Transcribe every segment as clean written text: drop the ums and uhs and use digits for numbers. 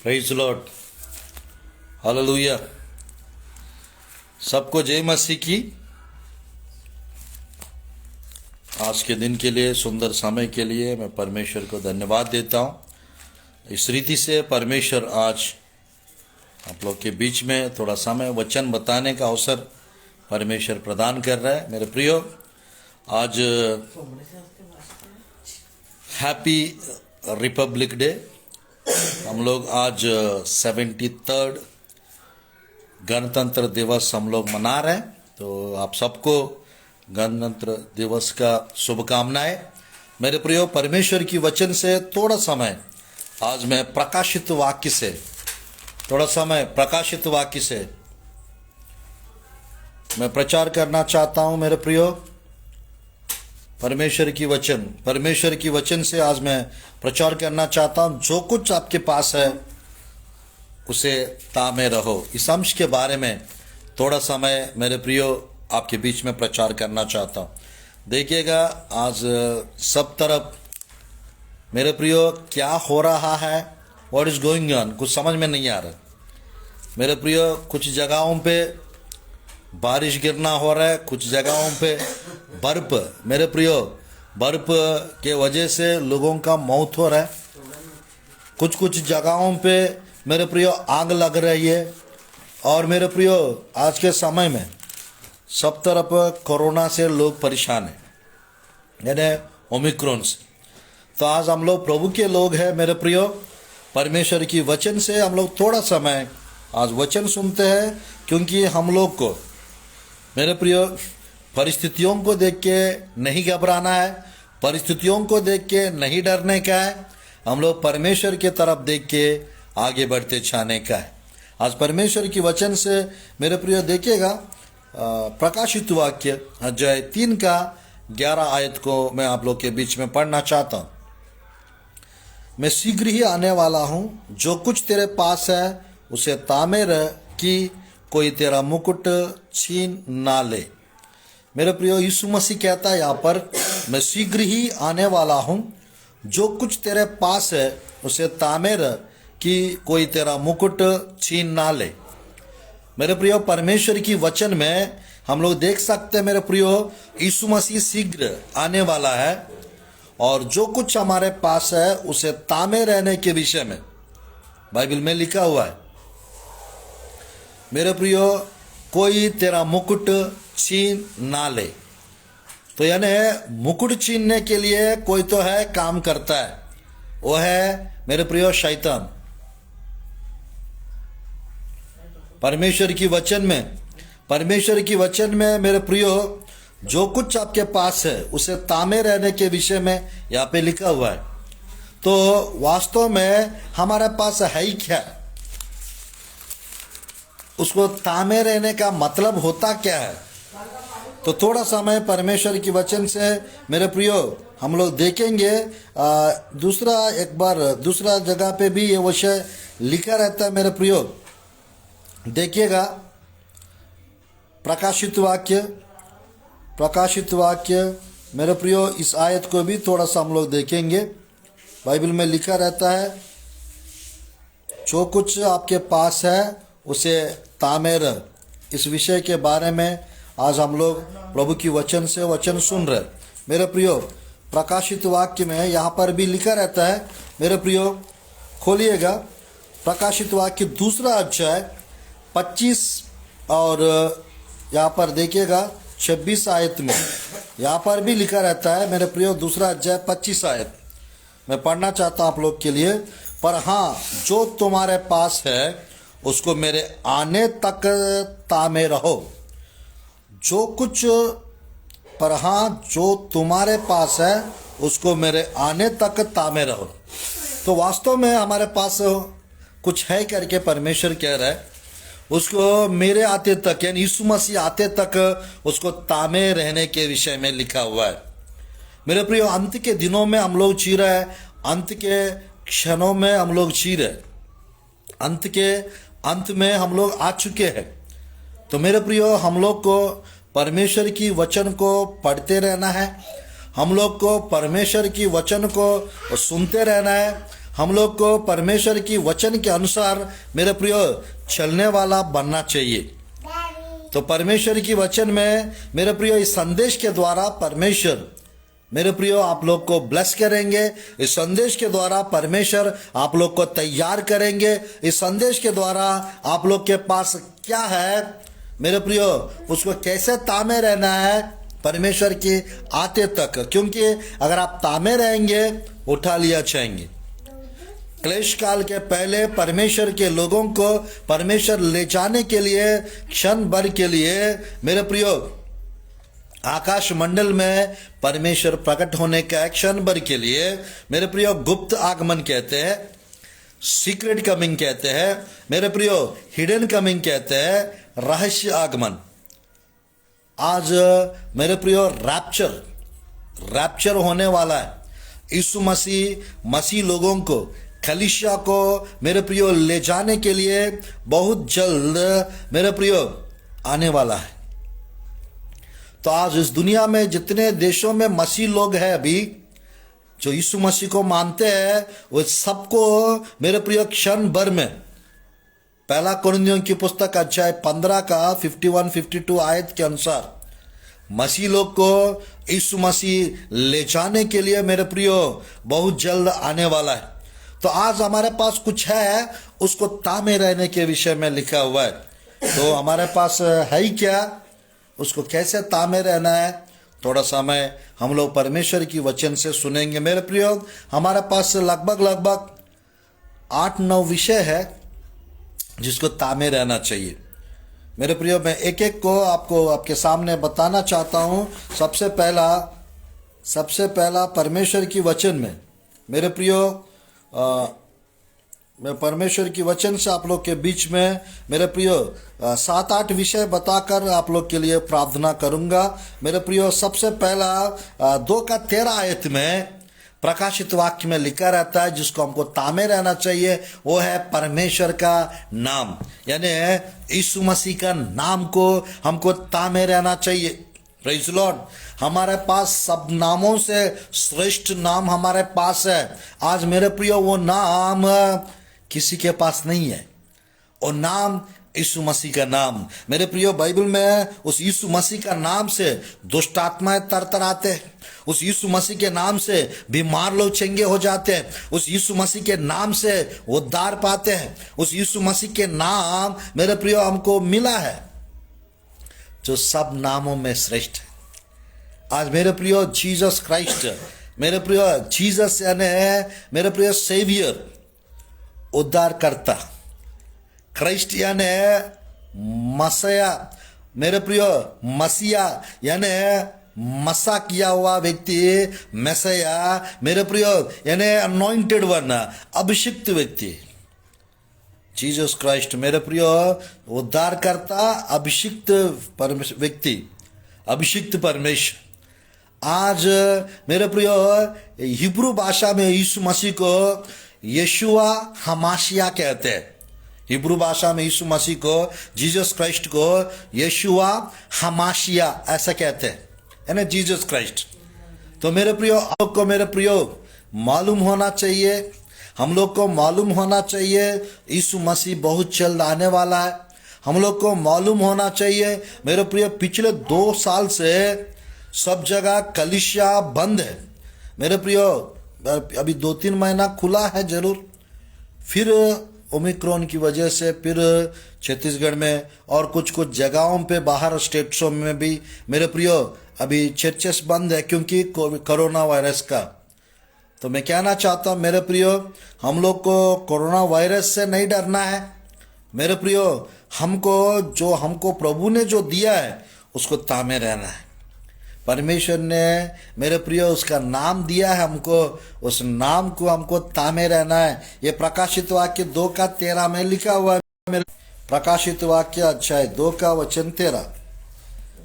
Praise Lord, hallelujah. सबको जय मसीह की। आज के दिन के लिए, सुंदर समय के लिए मैं परमेश्वर को धन्यवाद देता हूँ। इस रीति से परमेश्वर आज आप लोग के बीच में थोड़ा समय वचन बताने का अवसर परमेश्वर प्रदान कर रहा है। मेरे प्रियो, आज हैप्पी रिपब्लिक डे। हम लोग आज 73rd गणतंत्र दिवस हम लोग मना रहे हैं। तो आप सबको गणतंत्र दिवस का शुभकामनाएं। मेरे प्रियो, परमेश्वर की वचन से थोड़ा समय आज मैं प्रकाशित वाक्य से मैं प्रचार करना चाहता हूं। मेरे प्रियो, परमेश्वर की वचन से आज मैं प्रचार करना चाहता हूं। जो कुछ आपके पास है उसे तामे रहो। इस अंश के बारे में थोड़ा समय मेरे प्रियो आपके बीच में प्रचार करना चाहता हूं। देखिएगा, आज सब तरफ मेरे प्रियो क्या हो रहा है, व्हाट इज गोइंग ऑन, कुछ समझ में नहीं आ रहा। मेरे प्रियो, कुछ जगहों पे बारिश गिरना हो रहा है, कुछ जगहों पे बर्फ। मेरे प्रियो, बर्फ के वजह से लोगों का मौत हो रहा है। कुछ जगहों पे मेरे प्रियो आग लग रही है। और मेरे प्रियो, आज के समय में सब तरफ कोरोना से लोग परेशान हैं, यानी ओमिक्रॉन से। तो आज हम लोग प्रभु के लोग हैं। मेरे प्रियो, परमेश्वर की वचन से हम लोग थोड़ा समय आज वचन सुनते हैं, क्योंकि हम लोग को मेरे प्रियो परिस्थितियों को देख के नहीं घबराना है, परिस्थितियों को देख के नहीं डरने का है। हम लोग परमेश्वर की तरफ देख के आगे बढ़ते जाने का है। आज परमेश्वर की वचन से मेरे प्रियो देखिएगा, प्रकाशित वाक्य अध्याय 3 का 11 आयत को मैं आप लोग के बीच में पढ़ना चाहता हूँ। मैं शीघ्र ही आने वाला हूँ, जो कुछ तेरे पास है उसे तामे रह कि कोई तेरा मुकुट छीन ना ले। मेरे प्रियो, यीशु मसीह कहता है यहाँ पर, मैं शीघ्र ही आने वाला हूँ, जो कुछ तेरे पास है उसे तामे रह कि कोई तेरा मुकुट छीन ना ले। मेरे प्रियो, परमेश्वर की वचन में हम लोग देख सकते हैं मेरे प्रियो, यीशु मसीह शीघ्र आने वाला है, और जो कुछ हमारे पास है उसे तामे रहने के विषय में बाइबल में लिखा हुआ है। मेरे प्रियो, कोई तेरा मुकुट छीन ना ले। तो यानी मुकुट छीनने के लिए कोई तो है, काम करता है, वो है मेरे प्रियो शैतान। परमेश्वर की वचन में मेरे प्रियो, जो कुछ आपके पास है उसे तामे रहने के विषय में यहाँ पे लिखा हुआ है। तो वास्तव में हमारे पास है ही क्या, उसको तामे रहने का मतलब होता क्या है। तो थोड़ा समय परमेश्वर की वचन से मेरे प्रियो हम लोग देखेंगे। दूसरा जगह पे भी ये विषय लिखा रहता है मेरे प्रियो। देखिएगा, प्रकाशित वाक्य मेरे प्रियो, इस आयत को भी थोड़ा सा हम लोग देखेंगे। बाइबल में लिखा रहता है, जो कुछ आपके पास है उसे तामे रह। इस विषय के बारे में आज हम लोग प्रभु की वचन से वचन सुन रहे। मेरे प्रियो, प्रकाशित वाक्य में यहाँ पर भी लिखा रहता है। मेरे प्रियो, खोलिएगा प्रकाशित वाक्य 2 अध्याय 25 और यहाँ पर देखिएगा 26 आयत में यहाँ पर भी लिखा रहता है। मेरे प्रियो, 2 अध्याय 25 आयत मैं पढ़ना चाहता हूँ आप लोग के लिए। पर हाँ, जो तुम्हारे पास है उसको मेरे आने तक तामे रहो। जो तुम्हारे पास है उसको मेरे आने तक तामे रहो। तो वास्तव में हमारे पास कुछ है करके परमेश्वर कह रहा है, उसको मेरे आते तक, यानी यीशु मसीह आते तक उसको तामे रहने के विषय में लिखा हुआ है। मेरे प्रियो, अंत के दिनों में हम लोग जी रहे हैं, अंत के क्षणों में हम लोग जी रहे, अंत में हम लोग आ चुके हैं। तो मेरे प्रियो, हम लोग को परमेश्वर की वचन को पढ़ते रहना है, हम लोग को परमेश्वर की वचन को सुनते रहना है, हम लोग को परमेश्वर की वचन के अनुसार मेरे प्रियो चलने वाला बनना चाहिए। तो परमेश्वर की वचन में मेरे प्रियो इस संदेश के द्वारा परमेश्वर मेरे प्रियो आप लोग को ब्लेस करेंगे। इस संदेश के द्वारा परमेश्वर आप लोग को तैयार करेंगे। इस संदेश के द्वारा आप लोग के पास क्या है मेरे प्रियो उसको कैसे तामे रहना है परमेश्वर के आते तक, क्योंकि अगर आप तामे रहेंगे उठा लिया जाएंगे। क्लेश काल के पहले परमेश्वर के लोगों को परमेश्वर ले जाने के लिए क्षण भर के लिए मेरे प्रियो आकाश मंडल में परमेश्वर प्रकट होने का क्षण भर के लिए मेरे प्रियो गुप्त आगमन कहते हैं, सीक्रेट कमिंग कहते हैं, मेरे प्रियो हिडन कमिंग कहते हैं, रहस्य आगमन। आज मेरे प्रियो रैप्चर होने वाला है। यीशु मसीह लोगों को कलीसिया को मेरे प्रियो ले जाने के लिए बहुत जल्द मेरे प्रियो आने वाला है। तो आज इस दुनिया में जितने देशों में मसीह लोग हैं अभी जो यीशु मसीह को मानते हैं वो सबको मेरे प्रियो क्षण भर में पहला कुरिन्थियों की पुस्तक अध्याय 15 का 51-52 आयत के अनुसार मसीह लोग को यीशु मसीह ले जाने के लिए मेरे प्रियो बहुत जल्द आने वाला है। तो आज हमारे पास कुछ है उसको तामे रहने के विषय में लिखा हुआ है। तो हमारे पास है ही क्या, उसको कैसे तामे रहना है, थोड़ा समय हम लोग परमेश्वर की वचन से सुनेंगे। मेरे प्रियो हमारे पास लगभग 8-9 विषय है जिसको तामे रहना चाहिए। मेरे प्रियो मैं एक एक को आपको आपके सामने बताना चाहता हूँ। सबसे पहला परमेश्वर की वचन में मेरे प्रियो मैं परमेश्वर की वचन से आप लोग के बीच में मेरे प्रियो 7-8 विषय बताकर आप लोग के लिए प्रार्थना करूंगा। मेरे प्रियो सबसे पहला 2:13 आयत में प्रकाशित वाक्य में लिखा रहता है जिसको हमको तामे रहना चाहिए, वो है परमेश्वर का नाम, यानी यीशु मसीह का नाम को हमको तामे रहना चाहिए। Praise Lord. हमारे पास सब नामों से श्रेष्ठ नाम हमारे पास है। आज मेरे प्रियो वो नाम किसी के पास नहीं है, वो नाम यीशु मसीह का नाम। मेरे प्रियो बाइबल में उस यीशु मसीह का नाम से दुष्ट आत्माएं तरतराते हैं, उस यीशु मसीह के नाम से बीमार लोग चंगे हो जाते हैं, उस यीशु मसीह के नाम से उद्धार पाते हैं। उस यीशु मसीह के नाम मेरे प्रियो हमको मिला है जो सब नामों में श्रेष्ठ है। आज मेरे प्रियो जीसस क्राइस्ट, मेरे प्रियो जीसस यानी मेरे प्रियो सेवियर, उद्धार करता, क्राइस्ट यानी मसीहा, मेरे प्रियो मसीहा यानी मसा किया हुआ व्यक्ति, मसीहा मेरे प्रियो यानी अनॉइंटेड वन, अभिषिक्त व्यक्ति। जीसस क्राइस्ट मेरे प्रियो उद्धार करता, अभिषिक्त व्यक्ति, अभिषिक्त परमेश्वर। आज मेरे प्रियो हिब्रू भाषा में यीशु मसीह को यशुआ हमाशिया कहते हैं। हिब्रू भाषा में यीशु मसीह को, जीसस क्राइस्ट को यशुआ हमाशिया ऐसा कहते हैं, यानी जीसस क्राइस्ट। तो मेरे प्रियो आप लोग को मेरे प्रियो मालूम होना चाहिए, हम लोग को मालूम होना चाहिए यीशु मसीह बहुत जल्द आने वाला है। हम लोग को मालूम होना चाहिए मेरे प्रिय पिछले 2 साल से सब जगह कलीसिया बंद है। मेरे प्रियो अभी 2-3 महीना खुला है जरूर, फिर ओमिक्रॉन की वजह से फिर छत्तीसगढ़ में और कुछ जगहों पे बाहर स्टेट्सों में भी मेरे प्रियो अभी चर्चेस बंद है क्योंकि कोरोना वायरस का। तो मैं कहना चाहता हूँ मेरे प्रियो हम लोग को कोरोना वायरस से नहीं डरना है। मेरे प्रियो हमको प्रभु ने जो दिया है उसको तामे रहना है। परमेश्वर ने मेरे प्रियो उसका नाम दिया है हमको, उस नाम को हमको तामे रहना है। ये प्रकाशित वाक्य 2:13 में लिखा हुआ है। प्रकाशित वाक्य अध्याय 2:13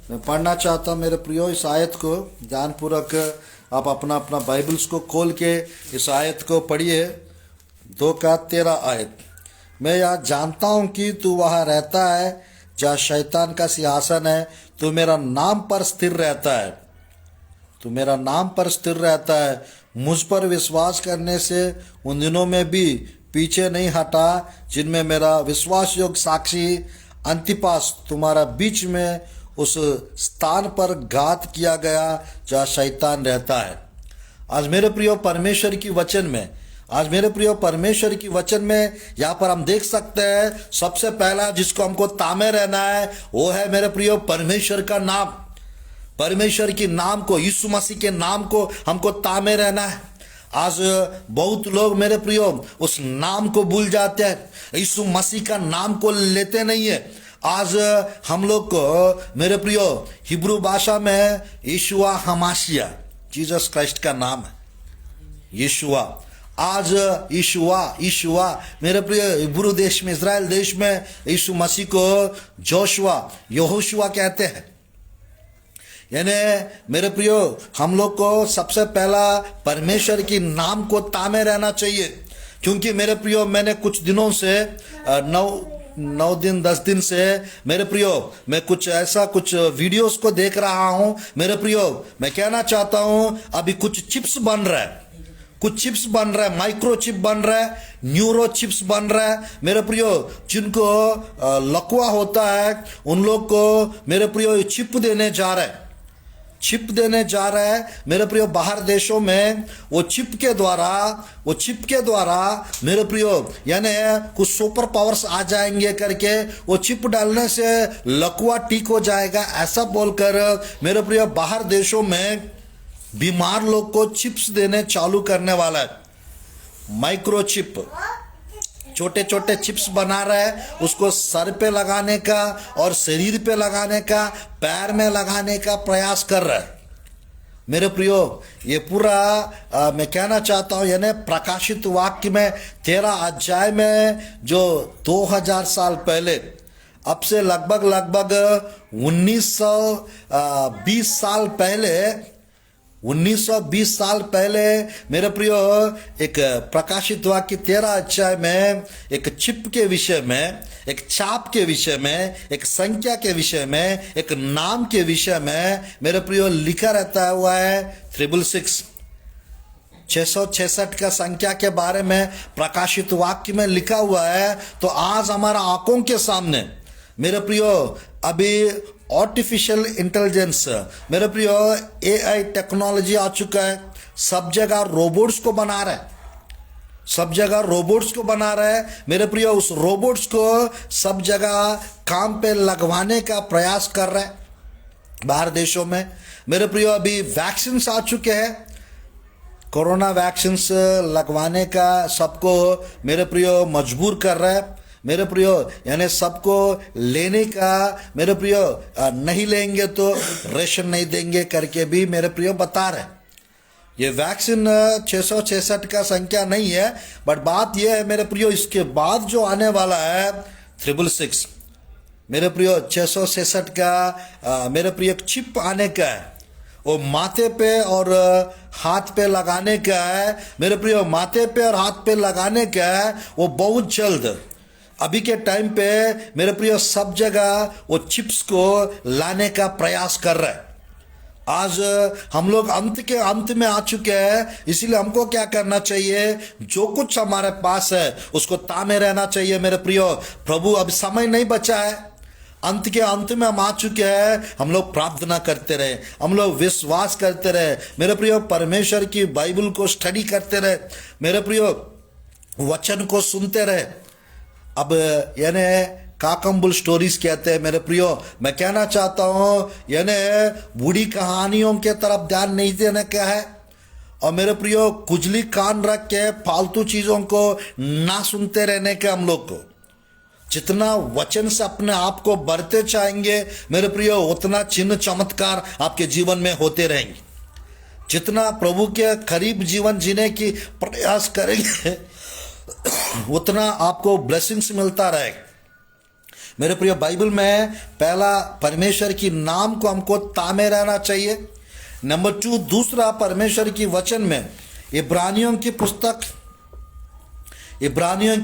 मैं पढ़ना चाहता हूँ मेरे प्रियो। इस आयत को ध्यानपूर्वक आप अपना बाइबल्स को खोल के इस आयत को पढ़िए। 2:13 आयत। मैं यह जानता हूँ कि तू वहाँ रहता है जहाँ शैतान का सिंहासन है, तू मेरा नाम पर स्थिर रहता है तो मेरा नाम पर स्थिर रहता है। मुझ पर विश्वास करने से उन दिनों में भी पीछे नहीं हटा जिनमें मेरा विश्वास योग्य साक्षी अंतिपास तुम्हारा बीच में उस स्थान पर घात किया गया जहाँ शैतान रहता है। आज मेरे प्रियो परमेश्वर की वचन में यहाँ पर हम देख सकते हैं, सबसे पहला जिसको हमको तामे रहना है वो है मेरे प्रियो परमेश्वर का नाम। परमेश्वर के नाम को, यीशु मसीह के नाम को हमको तामे रहना है। आज बहुत लोग मेरे प्रियो उस नाम को भूल जाते हैं, यीशु मसीह का नाम को लेते नहीं है। आज हम लोग को मेरे प्रियो हिब्रू भाषा में यीशुआ हमाशिया, जीसस क्राइस्ट का नाम है यीशुआ। आज यीशुआ मेरे प्रिय हिब्रू देश में, इज़राइल देश में यीशु मसीह को यहोशुआ कहते हैं। यानी मेरे प्रियो हम लोग को सबसे पहला परमेश्वर की नाम को तामे रहना चाहिए। क्योंकि मेरे प्रियो मैंने कुछ दिनों से 10 दिन से मेरे प्रियो मैं कुछ वीडियोस को देख रहा हूं। मेरे प्रियो मैं कहना चाहता हूं, अभी कुछ चिप्स बन रहा है, माइक्रो चिप बन रहा है, न्यूरो चिप्स बन रहा है। मेरे प्रियो जिनको लकवा होता है उन लोग को मेरे प्रियो चिप देने जा रहा है मेरे प्रियो बाहर देशों में। वो चिप के द्वारा मेरे प्रियो यानी कुछ सुपर पावर्स आ जाएंगे करके वो चिप डालने से लकवा ठीक हो जाएगा, ऐसा बोलकर मेरे प्रियो बाहर देशों में बीमार लोग को चिप्स देने चालू करने वाला है। माइक्रो चिप, छोटे छोटे चिप्स बना रहा है, उसको सर पे लगाने का और शरीर पे लगाने का, पैर में लगाने का प्रयास कर रहा है। मेरे प्रियो ये पूरा मैं कहना चाहता हूँ, यानी प्रकाशित वाक्य में 13 अध्याय में जो 2000 साल पहले, अब से लगभग 1920 साल पहले मेरे प्रियो एक प्रकाशित वाक्य 13 अध्याय में एक चिप के विषय में, एक छाप के विषय में, एक संख्या के विषय में, एक नाम के विषय में मेरे प्रियो लिखा रहता हुआ है 666 का संख्या के बारे में प्रकाशित वाक्य में लिखा हुआ है। तो आज हमारा आंखों के सामने मेरे प्रियो अभी आर्टिफिशियल इंटेलिजेंस, मेरे प्रियो AI टेक्नोलॉजी आ चुका है। सब जगह रोबोट्स को बना रहा है मेरे प्रियो। उस रोबोट्स को सब जगह काम पे लगवाने का प्रयास कर रहा है बाहर देशों में। मेरे प्रियो अभी वैक्सीन आ चुके हैं, कोरोना वैक्सीन लगवाने का सबको मेरे प्रियो मजबूर कर रहा है मेरे प्रियो। यानी सबको लेने का मेरे प्रियो, नहीं लेंगे तो रेशन नहीं देंगे करके भी मेरे प्रियो बता रहे। ये वैक्सीन 666 का संख्या नहीं है, बट बात ये है मेरे प्रियो, इसके बाद जो आने वाला है 666 मेरे प्रियो 666 का मेरे प्रियो चिप आने का है। वो माथे पे और हाथ पे लगाने का है मेरे प्रियो, माथे पे और हाथ पे लगाने का है। वो बहुत जल्द अभी के टाइम पे मेरे प्रियो सब जगह वो चिप्स को लाने का प्रयास कर रहा है। आज हम लोग अंत में आ चुके हैं, इसीलिए हमको क्या करना चाहिए, जो कुछ हमारे पास है उसको तामे रहना चाहिए मेरे प्रियो। प्रभु अब समय नहीं बचा है, अंत के अंत में हम आ चुके हैं। हम लोग प्रार्थना करते रहे, हम लोग विश्वास करते रहे मेरे प्रियो, परमेश्वर की बाइबल को स्टडी करते रहे मेरे प्रियो, वचन को सुनते रहे। अब यानी काकम्बुल स्टोरीज कहते हैं मेरे प्रियो। मैं कहना चाहता हूँ यानी बूढ़ी कहानियों के तरफ ध्यान नहीं देने का है, और मेरे प्रियो खुजली कान रख के फालतू चीज़ों को ना सुनते रहने के। हम लोग को जितना वचन से अपने आप को बढ़ते चाहेंगे मेरे प्रियो, उतना चिन्ह चमत्कार आपके जीवन में होते रहेंगे। जितना प्रभु के करीब जीवन जीने की प्रयास करेंगे उतना आपको ब्लेसिंग्स मिलता रहेगा मेरे प्रिय। बाइबल में पहला परमेश्वर की नाम को हमको तामे रहना चाहिए। नंबर 2, दूसरा परमेश्वर की वचन में इब्रानियों की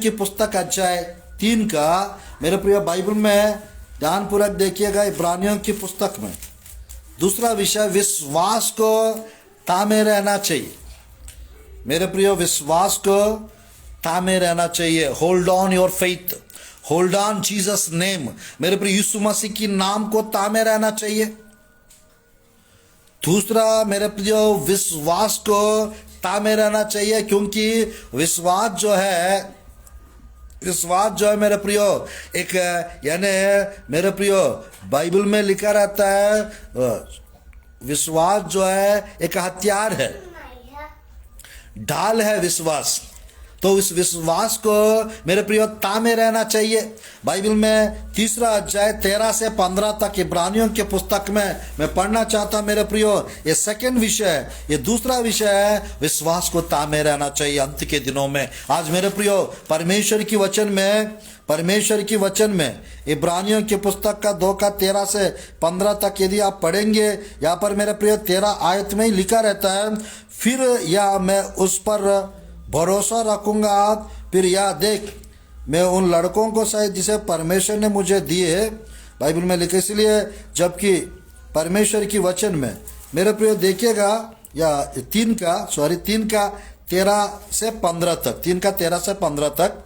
पुस्तक अध्याय 3 का मेरे प्रिय बाइबल में ध्यानपूर्वक देखिएगा। इब्रानियों की पुस्तक में दूसरा विषय, विश्वास को तामे रहना चाहिए। मेरे प्रियो, विश्वास को तामे रहना चाहिए। Hold on your faith, hold on Jesus name. मेरे प्रिय, यीशु मसीह की नाम को तामे रहना चाहिए। दूसरा मेरे प्रियो, विश्वास को तामे रहना चाहिए, क्योंकि विश्वास जो है मेरे प्रियो एक, यानी मेरे प्रियो बाइबल में लिखा रहता है, विश्वास जो है एक हथियार है, ढाल है विश्वास। तो इस विश्वास को मेरे प्रियो तामे रहना चाहिए। बाइबल में 3 अध्याय 13 से 15 तक इब्रानियों के पुस्तक में मैं पढ़ना चाहता मेरे प्रियो। ये सेकंड विषय है, ये दूसरा विषय है, विश्वास को तामे रहना चाहिए अंत के दिनों में। आज मेरे प्रियो परमेश्वर की वचन में इब्रानियों की पुस्तक का 2 का 13 से 15 तक यदि आप पढ़ेंगे, यहाँ पर मेरे प्रियो 13 आयत में ही लिखा रहता है, फिर या मैं उस पर भरोसा रखूंगा, फिर या देख मैं उन लड़कों को शायद जिसे परमेश्वर ने मुझे दिए, बाइबल में लिखे। इसलिए जबकि परमेश्वर की वचन में मेरे प्रियो देखिएगा, या 3 का 13 से 15 तक, 3 का 13 से 15 तक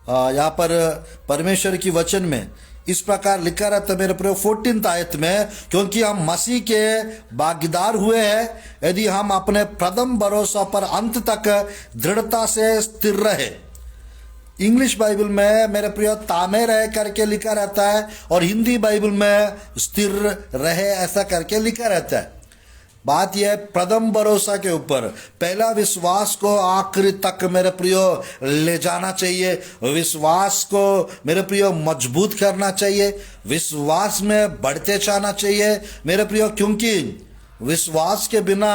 यहाँ पर परमेश्वर की वचन में इस प्रकार लिखा रहता है मेरे प्रियो 14 आयत में, क्योंकि हम मसीह के भागीदार हुए हैं यदि हम अपने प्रथम भरोसा पर अंत तक दृढ़ता से स्थिर रहे। इंग्लिश बाइबल में मेरे प्रियो तामे रहे करके लिखा रहता है, और हिंदी बाइबल में स्थिर रहे ऐसा करके लिखा रहता है। बात यह है प्रथम भरोसा के ऊपर, पहला विश्वास को आखिरी तक मेरे प्रियो ले जाना चाहिए। विश्वास को मेरे प्रियो मजबूत करना चाहिए, विश्वास में बढ़ते जाना चाहिए मेरे प्रियो, क्योंकि विश्वास के बिना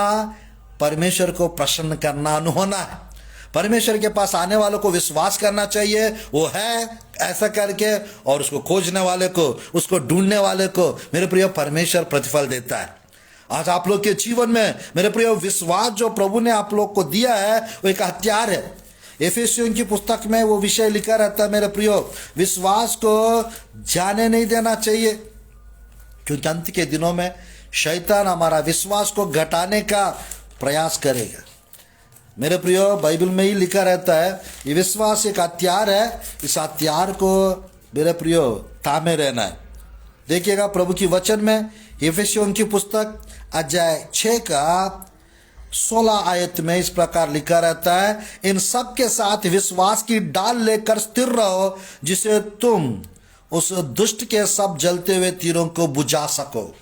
परमेश्वर को प्रसन्न करना न होना है। परमेश्वर के पास आने वालों को विश्वास करना चाहिए, वो है ऐसा करके, और उसको खोजने वाले को, उसको ढूंढने वाले को मेरे प्रियो परमेश्वर प्रतिफल देता है। आज आप लोग के जीवन में मेरे प्रियो विश्वास जो प्रभु ने आप लोग को दिया है वो एक हथियार है। एफेसियों की पुस्तक में वो विषय लिखा रहता है मेरे प्रियो, विश्वास को जाने नहीं देना चाहिए, क्योंकि अंत के दिनों में शैतान हमारा विश्वास को घटाने का प्रयास करेगा। मेरे प्रियो बाइबल में ही लिखा रहता है ये विश्वास एक हथियार है, इस हथियार को मेरे प्रियो थामे रहना है। देखिएगा प्रभु की वचन में एफेसियों की पुस्तक अध्याय 6 का 16 आयत में इस प्रकार लिखा रहता है, इन सब के साथ विश्वास की डाल लेकर स्थिर रहो, जिसे तुम उस दुष्ट के सब जलते हुए तीरों को बुझा सको।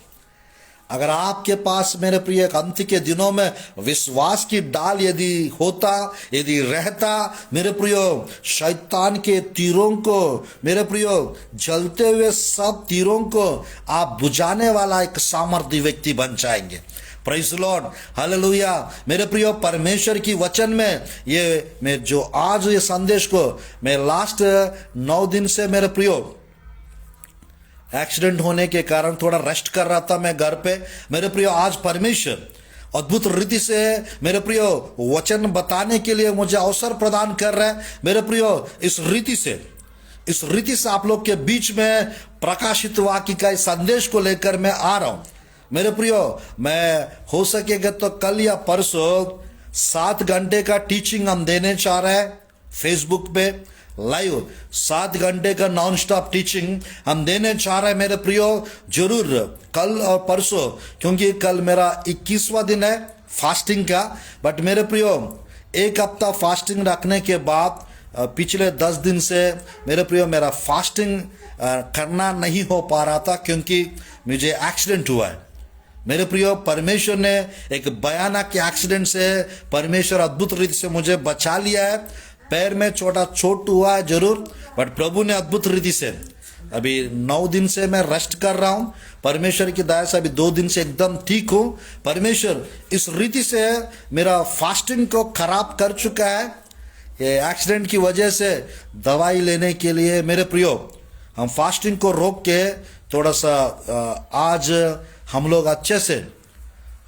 अगर आपके पास मेरे प्रिय अंत के दिनों में विश्वास की डाल यदि होता, यदि रहता मेरे प्रियो, शैतान के तीरों को मेरे प्रियो, जलते हुए सब तीरों को आप बुझाने वाला एक सामर्थ्य व्यक्ति बन जाएंगे। Praise Lord, hallelujah. मेरे प्रियो परमेश्वर की वचन में ये मैं जो आज ये संदेश को मैं लास्ट 9 दिन से मेरे प्रियो एक्सीडेंट होने के कारण थोड़ा रेस्ट कर रहा था मैं घर पे। मेरे प्रियो आज परमेश्वर अद्भुत रीति से मेरे प्रियो वचन बताने के लिए मुझे अवसर प्रदान कर रहे हैं। मेरे प्रियो इस रीति से आप लोग के बीच में प्रकाशित वाक्य का इस संदेश को लेकर मैं आ रहा हूं। मेरे प्रियो मैं हो सकेगा तो कल या परसों 7 घंटे का टीचिंग हम देने चाह रहे हैं फेसबुक पे लाइव 7 घंटे का नॉन स्टॉप टीचिंग हम देने चाह रहे हैं मेरे प्रियो, जरूर कल और परसों, क्योंकि कल मेरा 21वां दिन है फास्टिंग का। बट मेरे प्रियो 1 हफ्ता फास्टिंग रखने के बाद पिछले 10 दिन से मेरे प्रियो मेरा फास्टिंग करना नहीं हो पा रहा था, क्योंकि मुझे एक्सीडेंट हुआ है। मेरे प्रियो परमेश्वर ने एक भयानक एक्सीडेंट से परमेश्वर अद्भुत रीति से मुझे बचा लिया है। पैर में छोटा चोट हुआ है जरूर, बट प्रभु ने अद्भुत रीति से अभी 9 दिन से मैं रेस्ट कर रहा हूं। परमेश्वर की दया से अभी 2 दिन से एकदम ठीक हूं। परमेश्वर इस रीति से मेरा फास्टिंग को खराब कर चुका है। ये एक्सीडेंट की वजह से दवाई लेने के लिए मेरे प्रियो हम फास्टिंग को रोक के थोड़ा सा आज हम लोग अच्छे से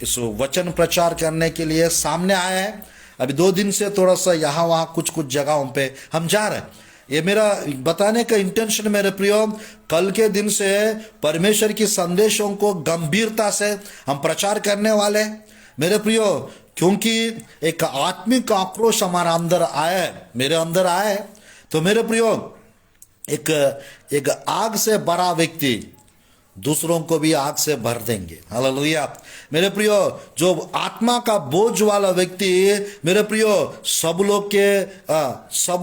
इस वचन प्रचार करने के लिए सामने आए हैं। अभी 2 दिन से थोड़ा सा यहाँ वहाँ कुछ जगहों पे हम जा रहे हैं। ये मेरा बताने का इंटेंशन मेरे प्रियो, कल के दिन से परमेश्वर की संदेशों को गंभीरता से हम प्रचार करने वाले हैं मेरे प्रियो, क्योंकि एक आत्मिक आक्रोश हमारा अंदर आया है, मेरे अंदर आया है। तो मेरे प्रियो, एक आग से भरा व्यक्ति दूसरों को भी आग से भर देंगे। हालेलुया। मेरे प्रियो, जो आत्मा का बोझ वाला व्यक्ति मेरे प्रियो सब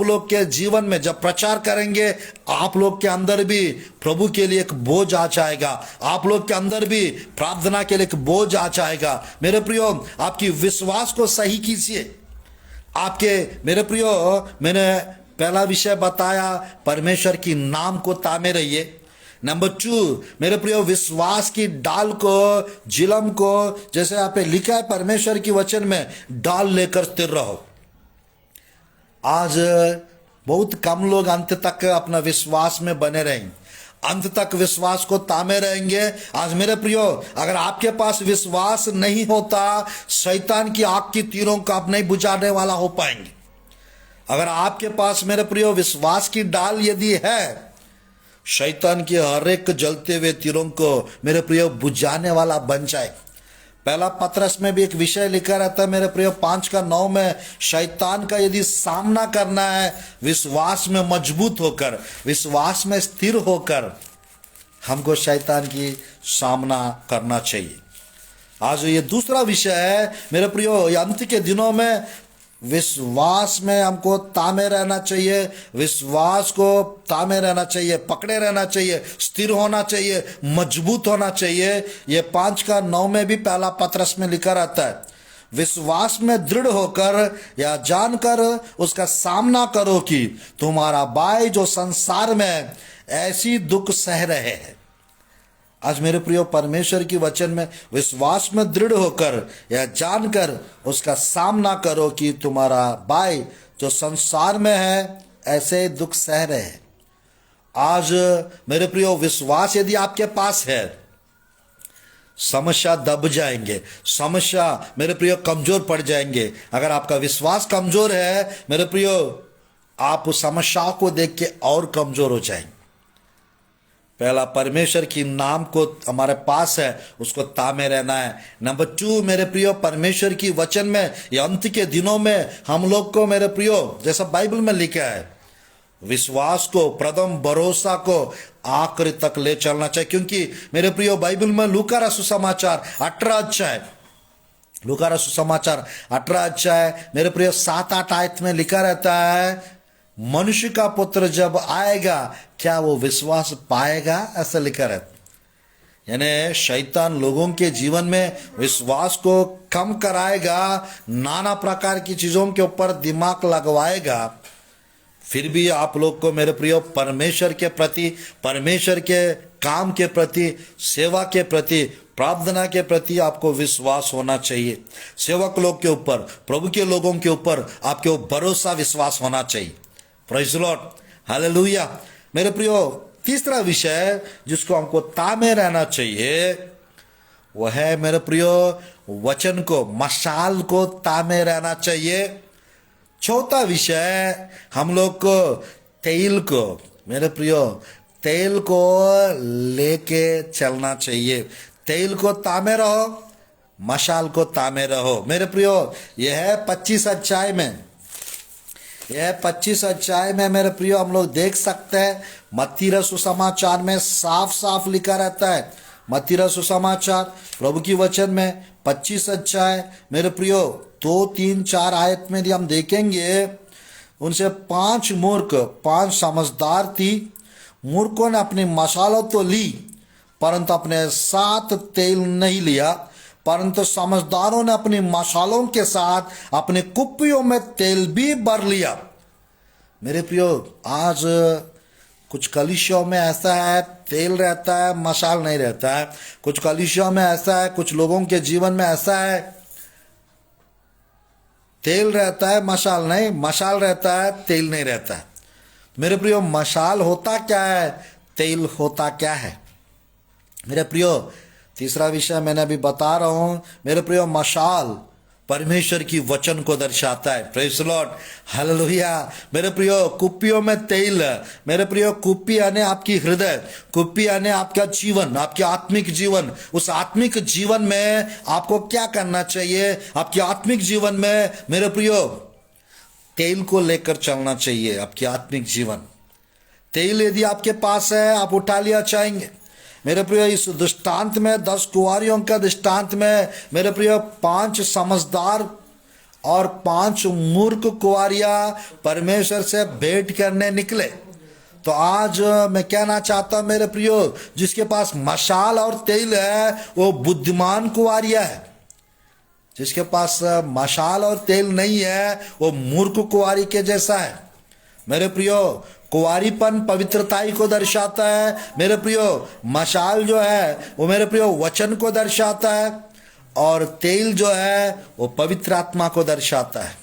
लोग के जीवन में जब प्रचार करेंगे, आप लोग के अंदर भी प्रभु के लिए एक बोझ आ जाएगा, आप लोग के अंदर भी प्रार्थना के लिए एक बोझ आ जाएगा। मेरे प्रियो, आपकी विश्वास को सही कीजिए। आपके मेरे प्रियो, मैंने पहला विषय बताया, परमेश्वर की नाम को तामे रहिए। नंबर 2 मेरे प्रियो, विश्वास की डाल को, जिलम को, जैसे आप लिखा है परमेश्वर की वचन में, डाल लेकर स्थिर रहो। आज बहुत कम लोग अंत तक अपना विश्वास में बने रहेंगे, अंत तक विश्वास को तामे रहेंगे। आज मेरे प्रियो, अगर आपके पास विश्वास नहीं होता, शैतान की आग की तीरों को आप नहीं बुझाने वाला हो पाएंगे। अगर आपके पास मेरे प्रियो विश्वास की डाल यदि है, शैतान के हर एक जलते हुए तीरों को मेरे प्रियो बुझाने वाला बन जाए। पहला पत्रस में भी एक विषय लिखा रहता है मेरे प्रियो 5:9 में, शैतान का यदि सामना करना है, विश्वास में मजबूत होकर, विश्वास में स्थिर होकर हमको शैतान की सामना करना चाहिए। आज ये दूसरा विषय है मेरे प्रियो, ये अंत के दिनों में विश्वास में हमको तामे रहना चाहिए, विश्वास को तामे रहना चाहिए, पकड़े रहना चाहिए, स्थिर होना चाहिए, मजबूत होना चाहिए। ये 5:9 में भी पहला पत्रस में लिखा रहता है, विश्वास में दृढ़ होकर या जानकर उसका सामना करो कि तुम्हारा भाई जो संसार में ऐसी दुख सह रहे हैं। आज मेरे प्रियो, परमेश्वर की वचन में विश्वास में दृढ़ होकर या जानकर उसका सामना करो कि तुम्हारा भाई जो संसार में है ऐसे दुख सह रहे हैं। आज मेरे प्रियो, विश्वास यदि आपके पास है, समस्या दब जाएंगे, समस्या मेरे प्रियो कमजोर पड़ जाएंगे। अगर आपका विश्वास कमजोर है मेरे प्रियो, आप उस समस्या को देख के और कमजोर हो जाएंगे। पहला, परमेश्वर की नाम को हमारे पास है, उसको तामे रहना है। नंबर 2 मेरे प्रियो, परमेश्वर की वचन में ये अंत के दिनों में हम लोग को मेरे प्रियो, जैसा बाइबल में लिखा है, विश्वास को, प्रथम भरोसा को आखिरी तक ले चलना चाहिए। क्योंकि मेरे प्रियो, बाइबल में लूका रचित सुसमाचार 18 अध्याय, लूका रचित सुसमाचार 18 अध्याय मेरे प्रियो 7-8 आयत में लिखा रहता है, मनुष्य का पुत्र जब आएगा क्या वो विश्वास पाएगा, ऐसा लिखा रहता। यानी शैतान लोगों के जीवन में विश्वास को कम कराएगा, नाना प्रकार की चीजों के ऊपर दिमाग लगवाएगा। फिर भी आप लोग को मेरे प्रियो परमेश्वर के प्रति, परमेश्वर के काम के प्रति, सेवा के प्रति, प्रार्थना के प्रति आपको विश्वास होना चाहिए। सेवक लोग के ऊपर, प्रभु के लोगों के ऊपर आपके भरोसा, विश्वास होना चाहिए। Praise the Lord, hallelujah. मेरे प्रियो, तीसरा विषय जिसको हमको तामे रहना चाहिए वो है मेरे प्रियो वचन को, मशाल को तामे रहना चाहिए। चौथा विषय हम लोग को तेल को, मेरे प्रियो तेल को लेके चलना चाहिए। तेल को तामे रहो, मशाल को तामे रहो। मेरे प्रियो, यह है 25 अध्याय में, यह 25 अध्याय में मेरे प्रियो हम लोग देख सकते हैं, मत्ती रचित सुसमाचार में साफ साफ लिखा रहता है। मत्ती रचित सुसमाचार प्रभु की वचन में 25 अध्याय मेरे प्रियो 2, 3, 4 आयत में हम देखेंगे, उनसे 5 मूर्ख 5 समझदार थी। मूर्खों ने अपनी मशालों तो ली परंतु अपने साथ तेल नहीं लिया, परंतु समझदारों ने अपनी मशालों के साथ अपने कुप्पियों में तेल भी भर लिया। मेरे प्रियो, आज कुछ कलीसियों में ऐसा है, तेल रहता है, मशाल नहीं रहता है। कुछ कलीसियों में ऐसा है, कुछ लोगों के जीवन में ऐसा है, तेल रहता है, मशाल नहीं, मशाल रहता है, तेल नहीं रहता है। मेरे प्रियो, मशाल होता क्या है, तेल होता क्या है? मेरे प्रियो, तीसरा विषय मैंने अभी बता रहा हूं। मेरे प्रियो, मशाल परमेश्वर की वचन को दर्शाता है। Praise the Lord, hallelujah. मेरे प्रियो, कुप्पियों में तेल, मेरे प्रियो, कुप्पी यानी आपकी हृदय, कुप्पी यानी आपका जीवन, आपके आत्मिक जीवन। उस आत्मिक जीवन में आपको क्या करना चाहिए? आपके आत्मिक जीवन में मेरे प्रियो तेल को लेकर चलना चाहिए। आपके आत्मिक जीवन, तेल यदि आपके पास है, आप उठा लिया चाहेंगे। मेरे प्रिय, इस दृष्टांत में 10 कुंवारियों का दृष्टांत में मेरे प्रिय 5 समझदार और 5 मूर्ख कुंवारियां परमेश्वर से भेंट करने निकले। तो आज मैं कहना चाहता हूं मेरे प्रियो, जिसके पास मशाल और तेल है वो बुद्धिमान कुंवारियां है। जिसके पास मशाल और तेल नहीं है वो मूर्ख कुंवारी के जैसा है। मेरे प्रियो, कुंवारीपन पवित्रताई को दर्शाता है। मेरे प्रियो, मशाल जो है वो मेरे प्रियो वचन को दर्शाता है, और तेल जो है वो पवित्र आत्मा को दर्शाता है।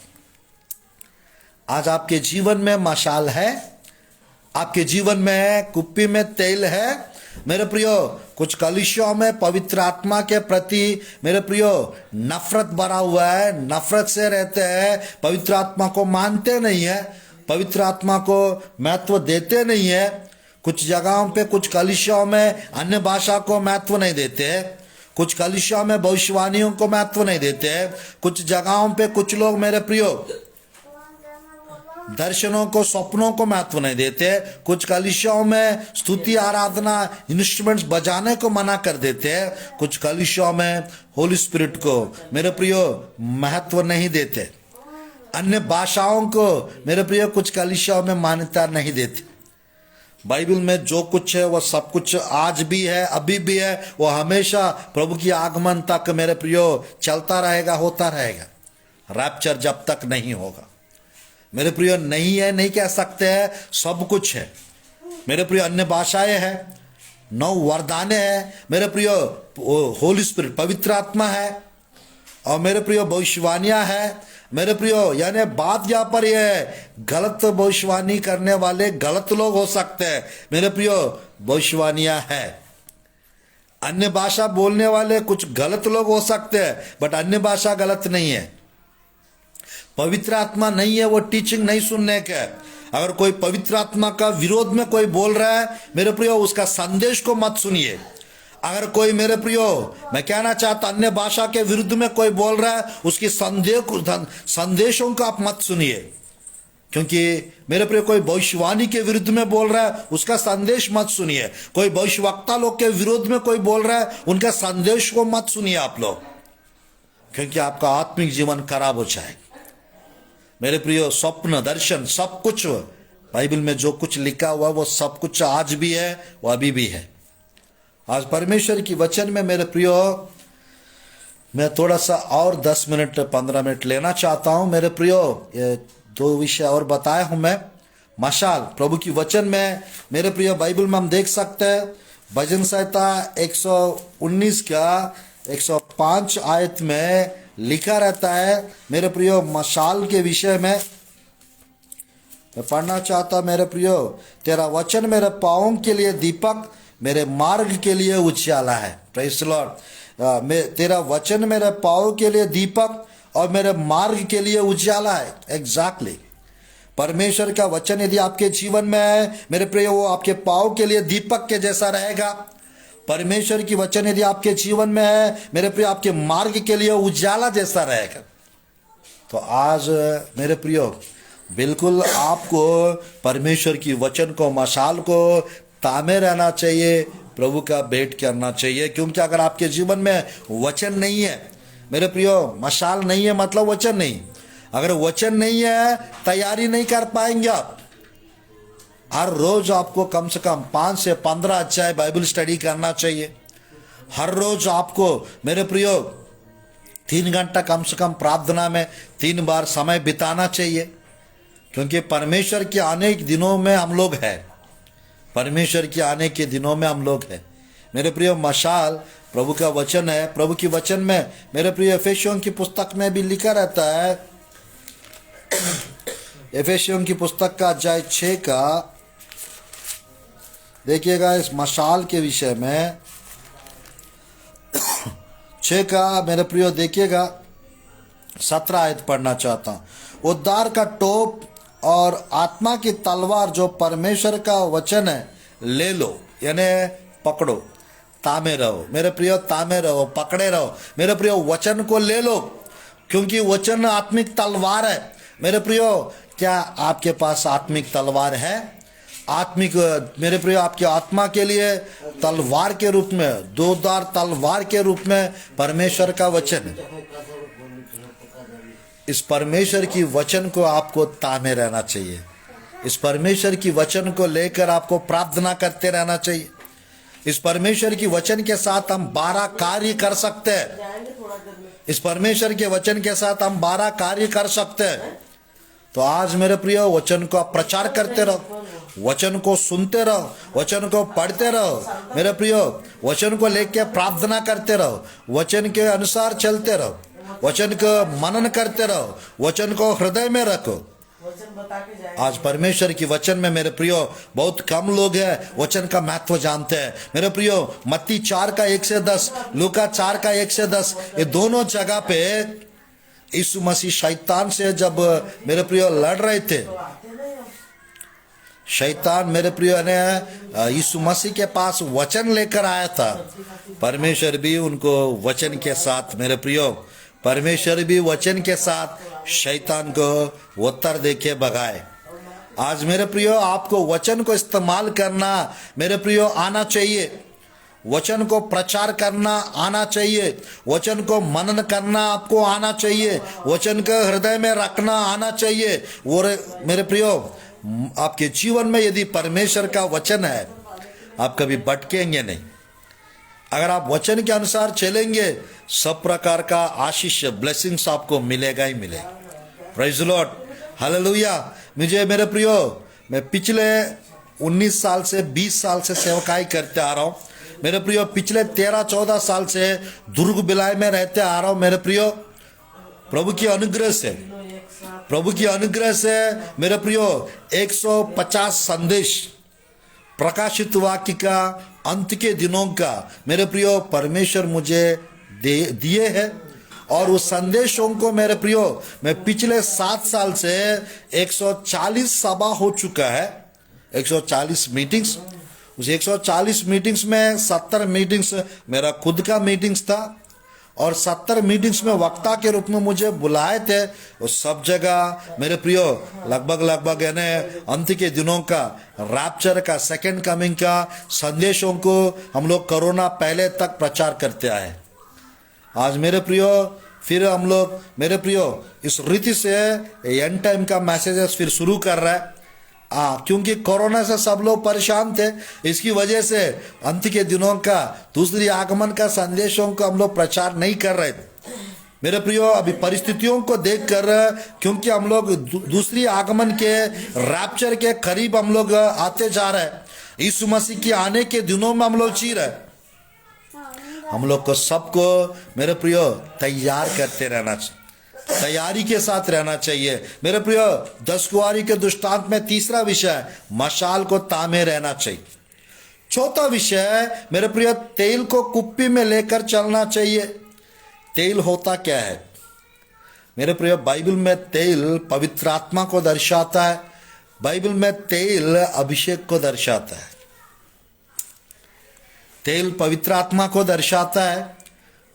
आज आपके जीवन में मशाल है, आपके जीवन में कुप्पी में तेल है। मेरे प्रियो, कुछ कलीसियों में पवित्र आत्मा के प्रति मेरे प्रियो नफरत भरा हुआ है, नफरत से रहते हैं, पवित्र आत्मा को मानते नहीं है, पवित्र आत्मा को महत्व देते नहीं है। कुछ जगहों पे, कुछ कलीसियों में अन्य भाषा को महत्व नहीं देते हैं, कुछ कलीसियों में भविष्यवाणियों को महत्व नहीं देते हैं, कुछ जगहों पे कुछ लोग मेरे प्रियो दर्शनों को, स्वप्नों को महत्व नहीं देते। कुछ कलीसियों में स्तुति आराधना इंस्ट्रूमेंट्स बजाने को मना कर देते हैं। कुछ कलीसियों में होली स्पिरिट को मेरे प्रियो महत्व नहीं देते। अन्य भाषाओं को मेरे प्रिय कुछ कलीसियाओं में मान्यता नहीं देती। बाइबल में जो कुछ है वो सब कुछ आज भी है, अभी भी है, वो हमेशा प्रभु की आगमन तक मेरे प्रियो चलता रहेगा, होता रहेगा। रैप्चर जब तक नहीं होगा मेरे प्रियो नहीं है, नहीं कह सकते हैं, सब कुछ है। मेरे प्रियो, अन्य भाषाएं हैं, 9 वरदाने हैं, मेरे प्रियो होली स्पिरिट पवित्र आत्मा है, और मेरे प्रियो भविष्यवाणियां है। मेरे प्रियो, यानी बात यहाँ पर यह है, गलत भविष्यवाणी करने वाले गलत लोग हो सकते हैं। मेरे प्रियो, भविष्यवाणियां है। अन्य भाषा बोलने वाले कुछ गलत लोग हो सकते हैं, बट अन्य भाषा गलत नहीं है। पवित्र आत्मा नहीं है वो टीचिंग नहीं सुनने का। अगर कोई पवित्र आत्मा का विरोध में कोई बोल रहा है मेरे प्रियो, उसका संदेश को मत सुनिए। अगर कोई मेरे प्रियो, मैं कहना चाहता अन्य भाषा के विरुद्ध में कोई बोल रहा है, उसकी संदेशों को आप मत सुनिए। क्योंकि मेरे प्रियो, कोई भविष्यवाणी के विरुद्ध में बोल रहा है, उसका संदेश मत सुनिए। कोई भविष्यवक्ता लोग के विरोध में कोई बोल रहा है, उनका संदेश को मत सुनिए आप लोग, क्योंकि आपका आत्मिक जीवन खराब हो जाएगा। मेरे प्रियो, स्वप्न दर्शन सब कुछ बाइबल में जो कुछ लिखा हुआ वो सब कुछ आज भी है, वो अभी भी है। आज परमेश्वर की वचन में मेरे प्रियो मैं थोड़ा सा और 10 मिनट 15 मिनट लेना चाहता हूं। मेरे प्रियो, ये 2 विषय और बताया हूं मैं। मशाल प्रभु की वचन में मेरे प्रियो बाइबल में हम देख सकते हैं, भजन संहिता 119 का 105 आयत में लिखा रहता है मेरे प्रियो मशाल के विषय में। मैं पढ़ना चाहता मेरे प्रियो, तेरा वचन मेरे पाँवों के लिए दीपक, मेरे मार्ग के लिए उजियाला है। Praise the Lord. तेरा वचन मेरे पाँव के लिए दीपक और मेरे मार्ग के लिए उजियाला है। एग्जैक्टली परमेश्वर का वचन यदि आपके जीवन में है मेरे प्रियो, वो आपके पाँव के लिए दीपक के जैसा रहेगा। परमेश्वर की वचन यदि आपके जीवन में है मेरे प्रियो, आपके मार्ग के लिए उजाला जैसा रहेगा। तो आज मेरे प्रियो, बिल्कुल आपको परमेश्वर की वचन को, मशाल को तामे रहना चाहिए, प्रभु का भेंट करना चाहिए। क्योंकि अगर आपके जीवन में वचन नहीं है मेरे प्रियो, मशाल नहीं है मतलब वचन नहीं। अगर वचन नहीं है तैयारी नहीं कर पाएंगे आप। हर रोज आपको कम से कम 5 से 15 अध्याय बाइबल स्टडी करना चाहिए। हर रोज आपको मेरे प्रियो 3 घंटा कम से कम प्रार्थना में 3 बार समय बिताना चाहिए। क्योंकि परमेश्वर के आने के दिनों में हम लोग हैं, परमेश्वर के आने के दिनों में हम लोग हैं। मेरे प्रियो, मशाल प्रभु का वचन है। प्रभु की वचन में मेरे प्रियो एफेसियों की पुस्तक में भी लिखा रहता है, एफेसियों की पुस्तक का अध्याय 6 का देखिएगा, इस मशाल के विषय में 6 का मेरे प्रियो देखिएगा, 17 आयत पढ़ना चाहता हूँ। उद्धार का टोप और आत्मा की तलवार जो परमेश्वर का वचन है ले लो, यानी पकड़ो, तामे रहो मेरे प्रियो, तामे रहो, पकड़े रहो मेरे प्रियो, वचन को ले लो, क्योंकि वचन आत्मिक तलवार है मेरे प्रियो। क्या आपके पास आत्मिक तलवार है? आत्मिक मेरे प्रियो, आपकी आत्मा के लिए तलवार के रूप में, दोधार तलवार के रूप में परमेश्वर का वचन है। इस परमेश्वर की वचन को आपको तामे रहना चाहिए। इस परमेश्वर की वचन को लेकर आपको प्रार्थना करते रहना चाहिए। इस परमेश्वर की वचन के साथ हम 12 कार्य कर सकते हैं। इस परमेश्वर के वचन के साथ हम 12 कार्य कर सकते हैं। तो आज मेरे प्रिय, वचन को आप प्रचार करते रहो, वचन को सुनते रहो, वचन को पढ़ते रहो मेरे प्रिय, वचन को लेकर प्रार्थना करते रहो, वचन के अनुसार चलते रहो, वचन को मनन करते रहो, वचन को हृदय में रखो। आज परमेश्वर की वचन में मेरे प्रियो बहुत कम लोग हैं वचन का महत्व जानते हैं मेरे प्रियो। मत्ती 4 का 1 से 10, लूका 4 का 1 से 10, ये दोनों जगह पे यीशु मसीह शैतान से जब मेरे प्रियो लड़ रहे थे, शैतान मेरे प्रियो ने यीशु मसीह के पास वचन लेकर आया था। परमेश्वर भी उनको वचन के साथ मेरे प्रियो, परमेश्वर भी वचन के साथ शैतान को उत्तर देके भगाए। आज मेरे प्रियो, आपको वचन को इस्तेमाल करना मेरे प्रियो आना चाहिए, वचन को प्रचार करना आना चाहिए, वचन को मनन करना आपको आना चाहिए, वचन को हृदय में रखना आना चाहिए। और मेरे प्रियो, आपके जीवन में यदि परमेश्वर का वचन है, आप कभी भटकेंगे नहीं। अगर आप वचन के अनुसार चलेंगे, सब प्रकार का आशीष, ब्लेसिंग्स आपको मिलेगा ही मिलेगा। Praise the Lord, hallelujah. मुझे मेरे प्रियो, मैं पिछले 19 साल से 20 साल से सेवकाई करते आ रहा हूँ मेरे प्रियो। पिछले 13-14 साल से दुर्ग बिलाय में रहते आ रहा हूँ मेरे प्रियो। प्रभु की अनुग्रह से, प्रभु की अनुग्रह से मेरे प्रियो 150 संदेश प्रकाशित वाक्य का अंत के दिनों का मेरे प्रियो परमेश्वर मुझे दिए हैं। और उस संदेशों को मेरे प्रियो मैं पिछले 7 साल से 140 सभा हो चुका है, 140 मीटिंग्स। उस 140 मीटिंग्स में 70 मीटिंग्स मेरा खुद का मीटिंग्स था और 70 मीटिंग्स में वक्ता के रूप में मुझे बुलाए थे। उस सब जगह मेरे प्रियो लगभग यानी अंत के दिनों का, रैप्चर का, सेकंड कमिंग का संदेशों को हम लोग कोरोना पहले तक प्रचार करते आए। आज मेरे प्रियो फिर हम लोग मेरे प्रियो इस रीति से एंड टाइम का मैसेजेस फिर शुरू कर रहा है। क्योंकि कोरोना से सब लोग परेशान थे, इसकी वजह से अंत के दिनों का, दूसरी आगमन का संदेशों को हम लोग प्रचार नहीं कर रहे थे मेरे प्रियो। अभी परिस्थितियों को देखकर, क्योंकि हम लोग दूसरी आगमन के रैप्चर के करीब हम लोग आते जा रहे हैं, यीशु मसीह के आने के दिनों में हम लोग जी रहे हैं। हम लोग को सबको मेरे प्रियो तैयार करते रहना चाहिए, तैयारी के साथ रहना चाहिए मेरे प्रियो। 10 कुंवारी के दृष्टांत में तीसरा विषय मशाल को तामे रहना चाहिए। चौथा विषय मेरे प्रियो तेल को कुप्पी में लेकर चलना चाहिए। तेल होता क्या है मेरे प्रियो? बाइबल में तेल पवित्र आत्मा को दर्शाता है, बाइबल में तेल अभिषेक को दर्शाता है। तेल पवित्र आत्मा को दर्शाता है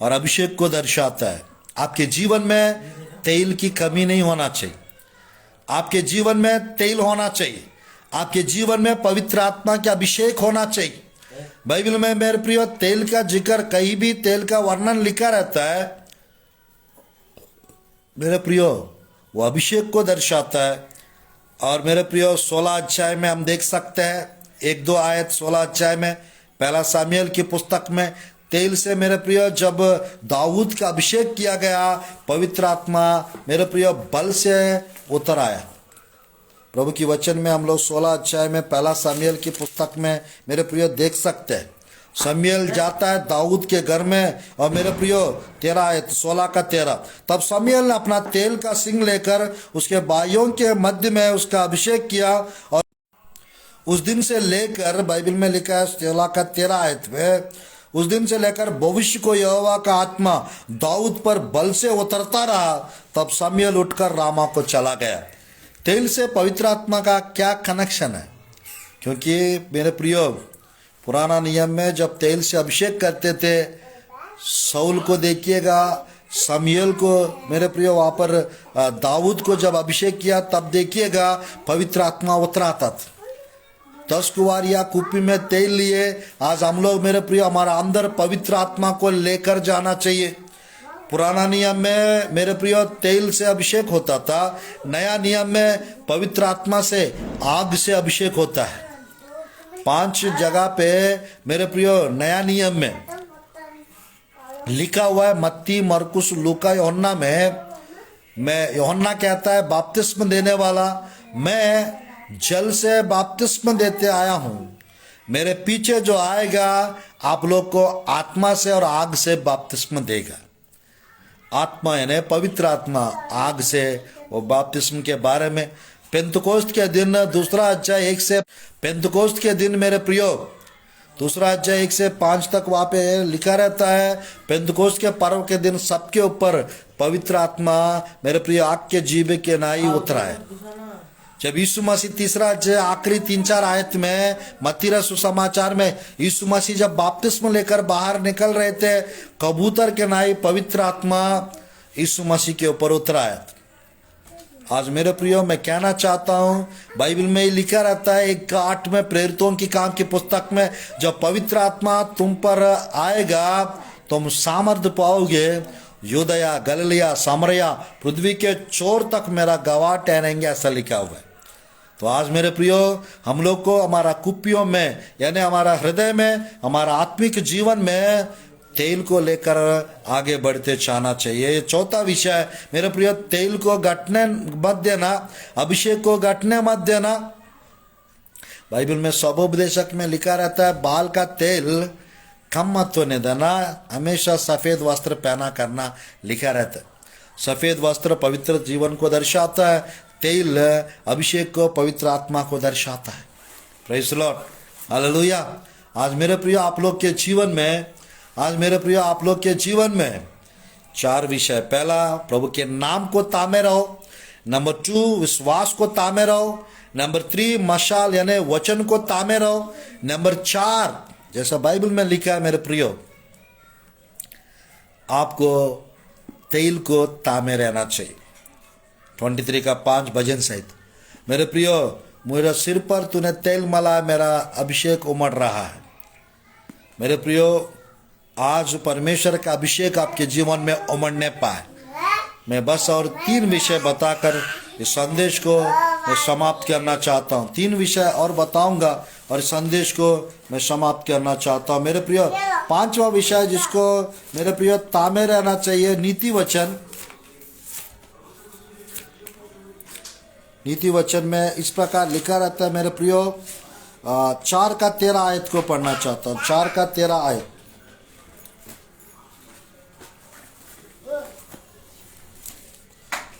और अभिषेक को दर्शाता है। आपके जीवन में तेल की कमी नहीं होना चाहिए, आपके जीवन में तेल होना चाहिए, आपके जीवन में पवित्र आत्मा के अभिषेक होना चाहिए। बाइबल में मेरे प्रियो तेल का जिक्र, कहीं भी तेल का वर्णन लिखा रहता है मेरे प्रियो, वो अभिषेक को दर्शाता है। और मेरे प्रियो 16 अध्याय में हम देख सकते हैं, 1-2 आयत 16 अध्याय में, पहला सामुएल की पुस्तक में, तेल से मेरे प्रियो जब दाऊद का अभिषेक किया गया, पवित्र आत्मा मेरे प्रियो बल से उतर आया। प्रभु की वचन में हम लोग 16 अध्याय में, पहला सामुएल की पुस्तक में मेरे प्रियो देख सकते हैं। शमूएल जाता है दाऊद के घर में और मेरे प्रियो 13 आयत 16 का 13, तब शमूएल ने अपना तेल का सिंग लेकर उसके भाइयों के मध्य में उसका अभिषेक किया। और उस दिन से लेकर बाइबल में लिखा है 16 का 13 आयत में, उस दिन से लेकर भविष्य को यहोवा का आत्मा दाऊद पर बल से उतरता रहा। तब शमूएल उठकर रामा को चला गया। तेल से पवित्र आत्मा का क्या कनेक्शन है? क्योंकि मेरे प्रियो, पुराना नियम में जब तेल से अभिषेक करते थे, शाऊल को देखिएगा, शमूएल को, मेरे प्रियो वहाँ पर दाऊद को जब अभिषेक किया तब देखिएगा पवित्र आत्मा उतराता था। 10 कुंवार या कुप्पी में तेल लिए। आज हम लोग मेरे प्रियो हमारा अंदर पवित्र आत्मा को लेकर जाना चाहिए। पुराना नियम में मेरे प्रियो तेल से अभिषेक होता था, नया नियम में पवित्र आत्मा से आग से अभिषेक होता है। 5 जगह पे मेरे प्रियो नया नियम में लिखा हुआ है, मत्ती, मरकुस, लूका, यूहन्ना में यूहन्ना कहता है बपतिस्मा देने वाला, मैं जल से बपतिस्मा देते आया हूं, मेरे पीछे जो आएगा आप लोग को आत्मा से और आग से बपतिस्मा देगा। आत्मा यानी पवित्र आत्मा, आग से वो बपतिस्मा के बारे में पेंतकोस्त के दिन दूसरा अध्याय 1 से पेंतकोस्त के दिन मेरे प्रियो दूसरा अध्याय 1 से 5 तक वहाँ पे लिखा रहता है, पेंतकोस्त के पर्व के दिन सबके ऊपर पवित्र आत्मा मेरे प्रिय आग के जीवे के नाई उतरा है। जब यीशु मसीह तीसरा अध्याय आखिरी 3-4 आयत में मत्ती सुसमाचार में यीशु मसीह जब बपतिस्मा लेकर बाहर निकल रहे थे, कबूतर के नाई पवित्र आत्मा यीशु मसीह के ऊपर उतरा है। आज मेरे प्रियो मैं कहना चाहता हूँ, बाइबल में ही लिखा रहता है 1:8 में प्रेरितों की काम की पुस्तक में, जब पवित्र आत्मा तुम पर आएगा तुम सामर्थ पाओगे, यूदया, गलीलिया, सामरिया, पृथ्वी के छोर तक मेरा गवाह ठहरेंगे, ऐसा लिखा हुआ है। तो आज मेरे प्रियो हम लोग को हमारा कुप्पियों में यानी हमारा हृदय में, हमारा आत्मिक जीवन में तेल को लेकर आगे बढ़ते जाना चाहिए। ये चौथा विषय मेरे प्रियो, तेल को घटने मत देना, अभिषेक को घटने मत देना। बाइबल में स्वोपदेशक में लिखा रहता है बाल का तेल कम मत होने देना, हमेशा सफेद वस्त्र पहना करना लिखा रहता है। सफेद वस्त्र पवित्र जीवन को दर्शाता है, तेल अभिषेक को, पवित्र आत्मा को दर्शाता है। Praise the Lord, hallelujah. आज मेरे प्रियो आप लोग के जीवन में, आज मेरे प्रियो आप लोग के जीवन में 4 विषय। पहला, प्रभु के नाम को तामे रहो। नंबर 2, विश्वास को तामे रहो। नंबर 3, मशाल यानी वचन को तामे रहो। नंबर 4, जैसा बाइबल में लिखा है मेरे प्रियो, आपको तेल को तामे रहना चाहिए। 23 का 5 भजन सहित, मेरे प्रियो मेरे सिर पर तूने तेल मला, मेरा अभिषेक उमड़ रहा है। मेरे प्रियो आज परमेश्वर का अभिषेक आपके जीवन में उमड़ने पाए। मैं बस और 3 विषय बताकर इस संदेश को मैं समाप्त करना चाहता हूँ। 3 विषय और बताऊंगा और इस संदेश को मैं समाप्त करना चाहता हूँ। मेरे प्रियो 5वां विषय जिसको मेरे प्रियो तामे रहना चाहिए, नीति वचन। नीति वचन में इस प्रकार लिखा रहता है मेरे प्रियो, 4 का 13 आयत को पढ़ना चाहता हूँ। 4 का 13 आयत,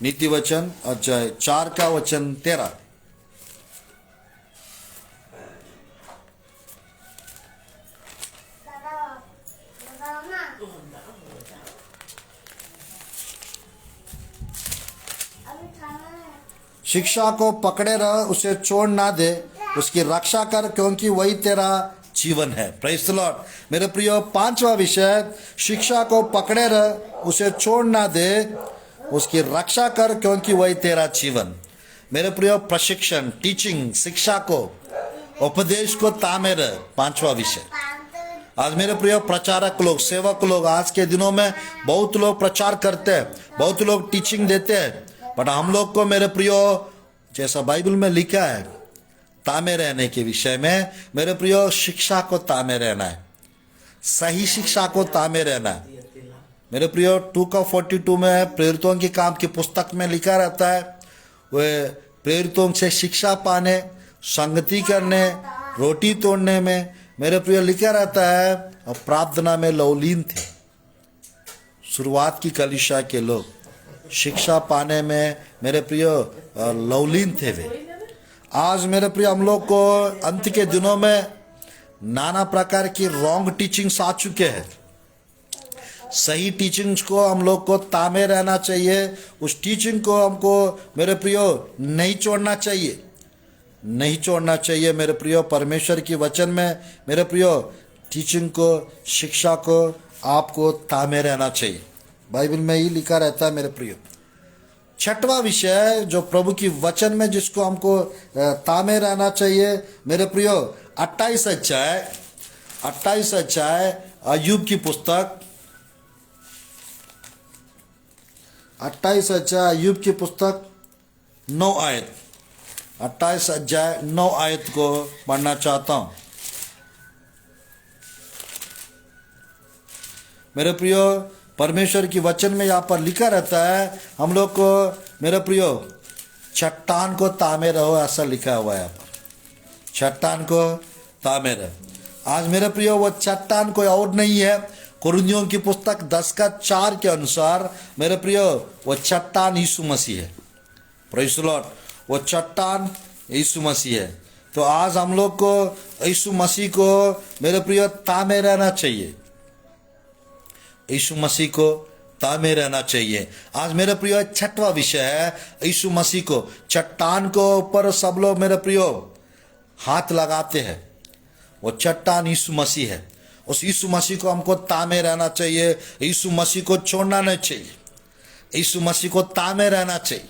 नीति वचन अध्याय 4 का वचन 13। शिक्षा को पकड़े रह, उसे छोड़ ना दे, उसकी रक्षा कर क्योंकि वही तेरा जीवन है। Praise the Lord. मेरे प्रियो 5वां विषय, शिक्षा को पकड़े रह, उसे छोड़ ना दे, उसकी रक्षा कर क्योंकि वही तेरा जीवन। मेरे प्रियो प्रशिक्षण, टीचिंग, शिक्षा को, उपदेश को तामे रह, 5वां विषय। आज मेरे प्रियो प्रचारक लोग, सेवक लोग, आज के दिनों में बहुत लोग प्रचार करते हैं, बहुत लोग टीचिंग देते हैं, बट हम लोग को मेरे प्रियो जैसा बाइबल में लिखा है तामे रहने के विषय में, मेरे प्रियो शिक्षा को तामे रहना है, सही शिक्षा को तामे रहना है। मेरे प्रियो 2 का 42 में प्रेरितों की काम की पुस्तक में लिखा रहता है, वे प्रेरितों से शिक्षा पाने, संगति करने, रोटी तोड़ने में मेरे प्रियो लिखा रहता है, और प्रार्थना में लवलीन थे। शुरुआत की कलीसिया के लोग शिक्षा पाने में मेरे प्रियो लवलीन थे वे। आज मेरे प्रियो हम लोग को अंत के दिनों में नाना प्रकार की रॉन्ग टीचिंग्स आ चुके हैं। सही टीचिंग्स को हम लोग को तामे रहना चाहिए, उस टीचिंग को हमको मेरे प्रियो नहीं छोड़ना चाहिए, नहीं छोड़ना चाहिए मेरे प्रियो। परमेश्वर की वचन में मेरे प्रियो टीचिंग को, शिक्षा को आपको तामे रहना चाहिए। बाइबल में ही लिखा रहता है मेरे प्रियो। छठवां विषय जो प्रभु की वचन में जिसको हमको तामे रहना चाहिए मेरे प्रियो, 28 अध्याय अय्यूब की पुस्तक, 28 अध्याय अय्यूब की पुस्तक 9 आयत, 28 अध्याय 9 आयत को पढ़ना चाहता हूं मेरे प्रियो। परमेश्वर की वचन में यहाँ पर लिखा रहता है हम लोग को मेरे प्रियो चट्टान को तामे रहो, ऐसा लिखा हुआ है यहाँ पर, चट्टान को तामे रहो। आज मेरे प्रियो वो चट्टान कोई और नहीं है, कुरिन्थियों की पुस्तक 10:4 के अनुसार मेरे प्रियो वो चट्टान यीशु मसीह है। प्रेज़ द लॉर्ड, वो चट्टान यीशु मसीह है। तो आज हम लोग को यीशु मसीह को मेरे प्रियो तामे रहना चाहिए, यीशु मसीह को तामे रहना चाहिए। आज मेरे प्रियो छठवां विषय है यीशु मसीह को। चट्टान को ऊपर सब लोग मेरे प्रियो हाथ लगाते हैं, वो चट्टान यीशु मसीह है। उस यीशु मसीह को हमको तामे रहना चाहिए, यीशु मसीह को छोड़ना नहीं चाहिए, यीशु मसीह को तामे रहना चाहिए।